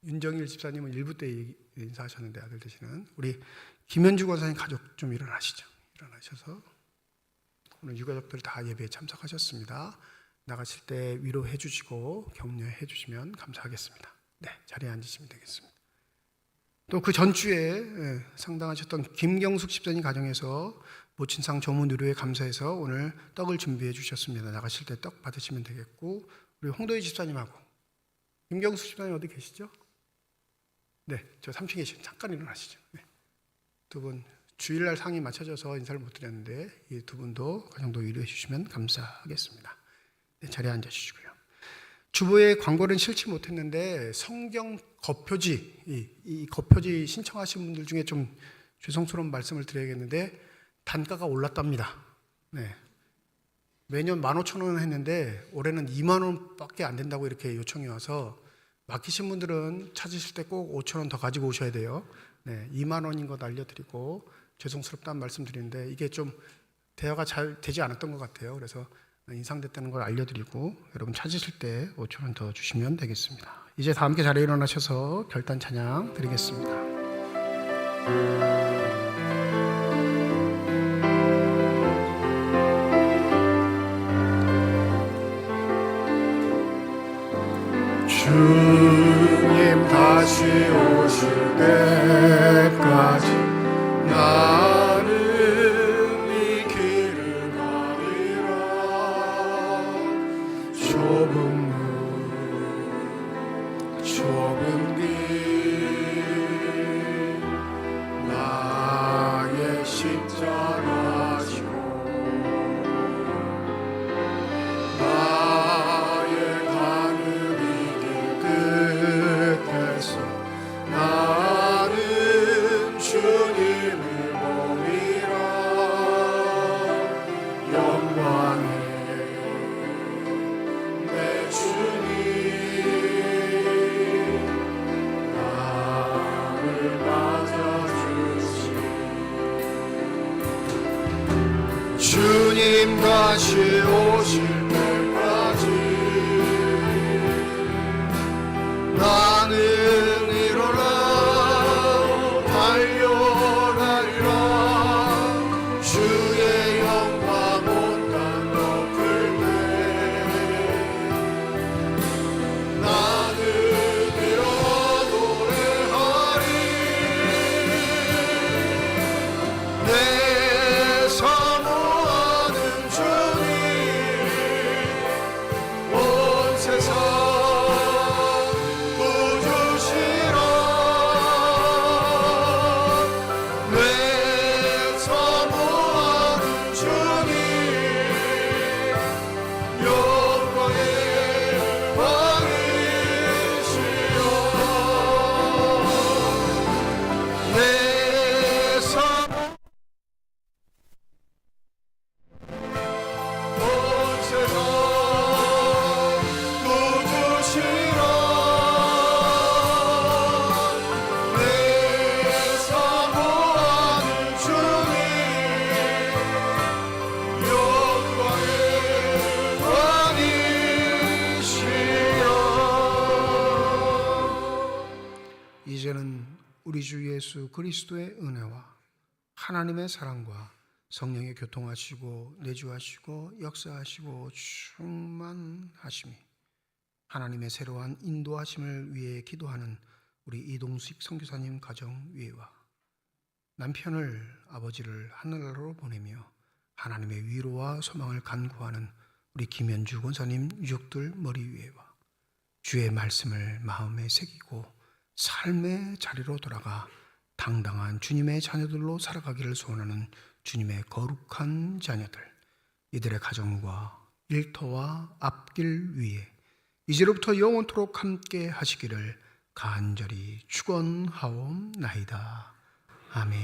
Speaker 1: 윤정일 집사님은 일부 때 인사하셨는데 아들 되시는 우리 김현주 권사님 가족 좀 일어나시죠. 일어나셔서 오늘 유가족들 다 예배에 참석하셨습니다. 나가실 때 위로해 주시고 격려해 주시면 감사하겠습니다. 네, 자리에 앉으시면 되겠습니다. 또 그 전주에 상당하셨던 김경숙 집사님 가정에서 모친상 조문 의료에 감사해서 오늘 떡을 준비해 주셨습니다. 나가실 때 떡 받으시면 되겠고 우리 홍도희 집사님하고 김경숙 집사님 어디 계시죠? 네, 저 3층에 계시죠. 잠깐 일어나시죠. 네. 두 분 주일날 상이 맞춰져서 인사를 못 드렸는데 이 두 분도 그 정도 위로해 주시면 감사하겠습니다. 네, 자리에 앉아주시고요. 주보에 광고는 실지 못했는데 성경 겉표지, 이 겉표지 신청하신 분들 중에 좀 죄송스러운 말씀을 드려야겠는데 단가가 올랐답니다. 네. 매년 15,000원 했는데 올해는 2만 원밖에 안 된다고 이렇게 요청이 와서 맡기신 분들은 찾으실 때 꼭 5,000원 더 가지고 오셔야 돼요. 네, 2만 원인 것 알려드리고 죄송스럽다는 말씀 드리는데 이게 좀 대화가 잘 되지 않았던 것 같아요. 그래서 인상됐다는 걸 알려드리고 여러분 찾으실 때 5,000원 더 주시면 되겠습니다. 이제 다 함께 자리에 일어나셔서 결단 찬양 드리겠습니다. 주님 다시 오실 때까지 나는 이 길을 가리라. 좁은 길 나의 십자가 지고 나의 가는 이 길 끝에서 나는 주님을 보리라. 영광의 내 주님 나를 맞아주시. 주님 다시 오실 때까지 나는 일어나 달려가리라. 주의 영광 온 땅 덮을 때 나는 일어나 노래하리. 내 사모하는 주님 온 세상 구주시라. 내 사모하는 주님 영광의 왕이시여. 내 사모 온 세상 구주시라. 내 사모하는 주님 영광의 왕이시여. 이제는 우리 주 예수 그리스도의 은혜와 하나님의 사랑과 성령의 교통하시고 내주하시고 역사하시고 충만하심이 하나님의 새로운 인도하심을 위해 기도하는 우리 이동식 선교사님 가정 위에와 남편을 아버지를 하늘나라로 보내며 하나님의 위로와 소망을 간구하는 우리 김현주 권사님 유족들 머리 위에와 주의 말씀을 마음에 새기고 삶의 자리로 돌아가 당당한 주님의 자녀들로 살아가기를 소원하는 주님의 거룩한 자녀들, 이들의 가정과 일터와 앞길 위에 이제로부터 영원토록 함께 하시기를 간절히 축원하옵나이다. 아멘.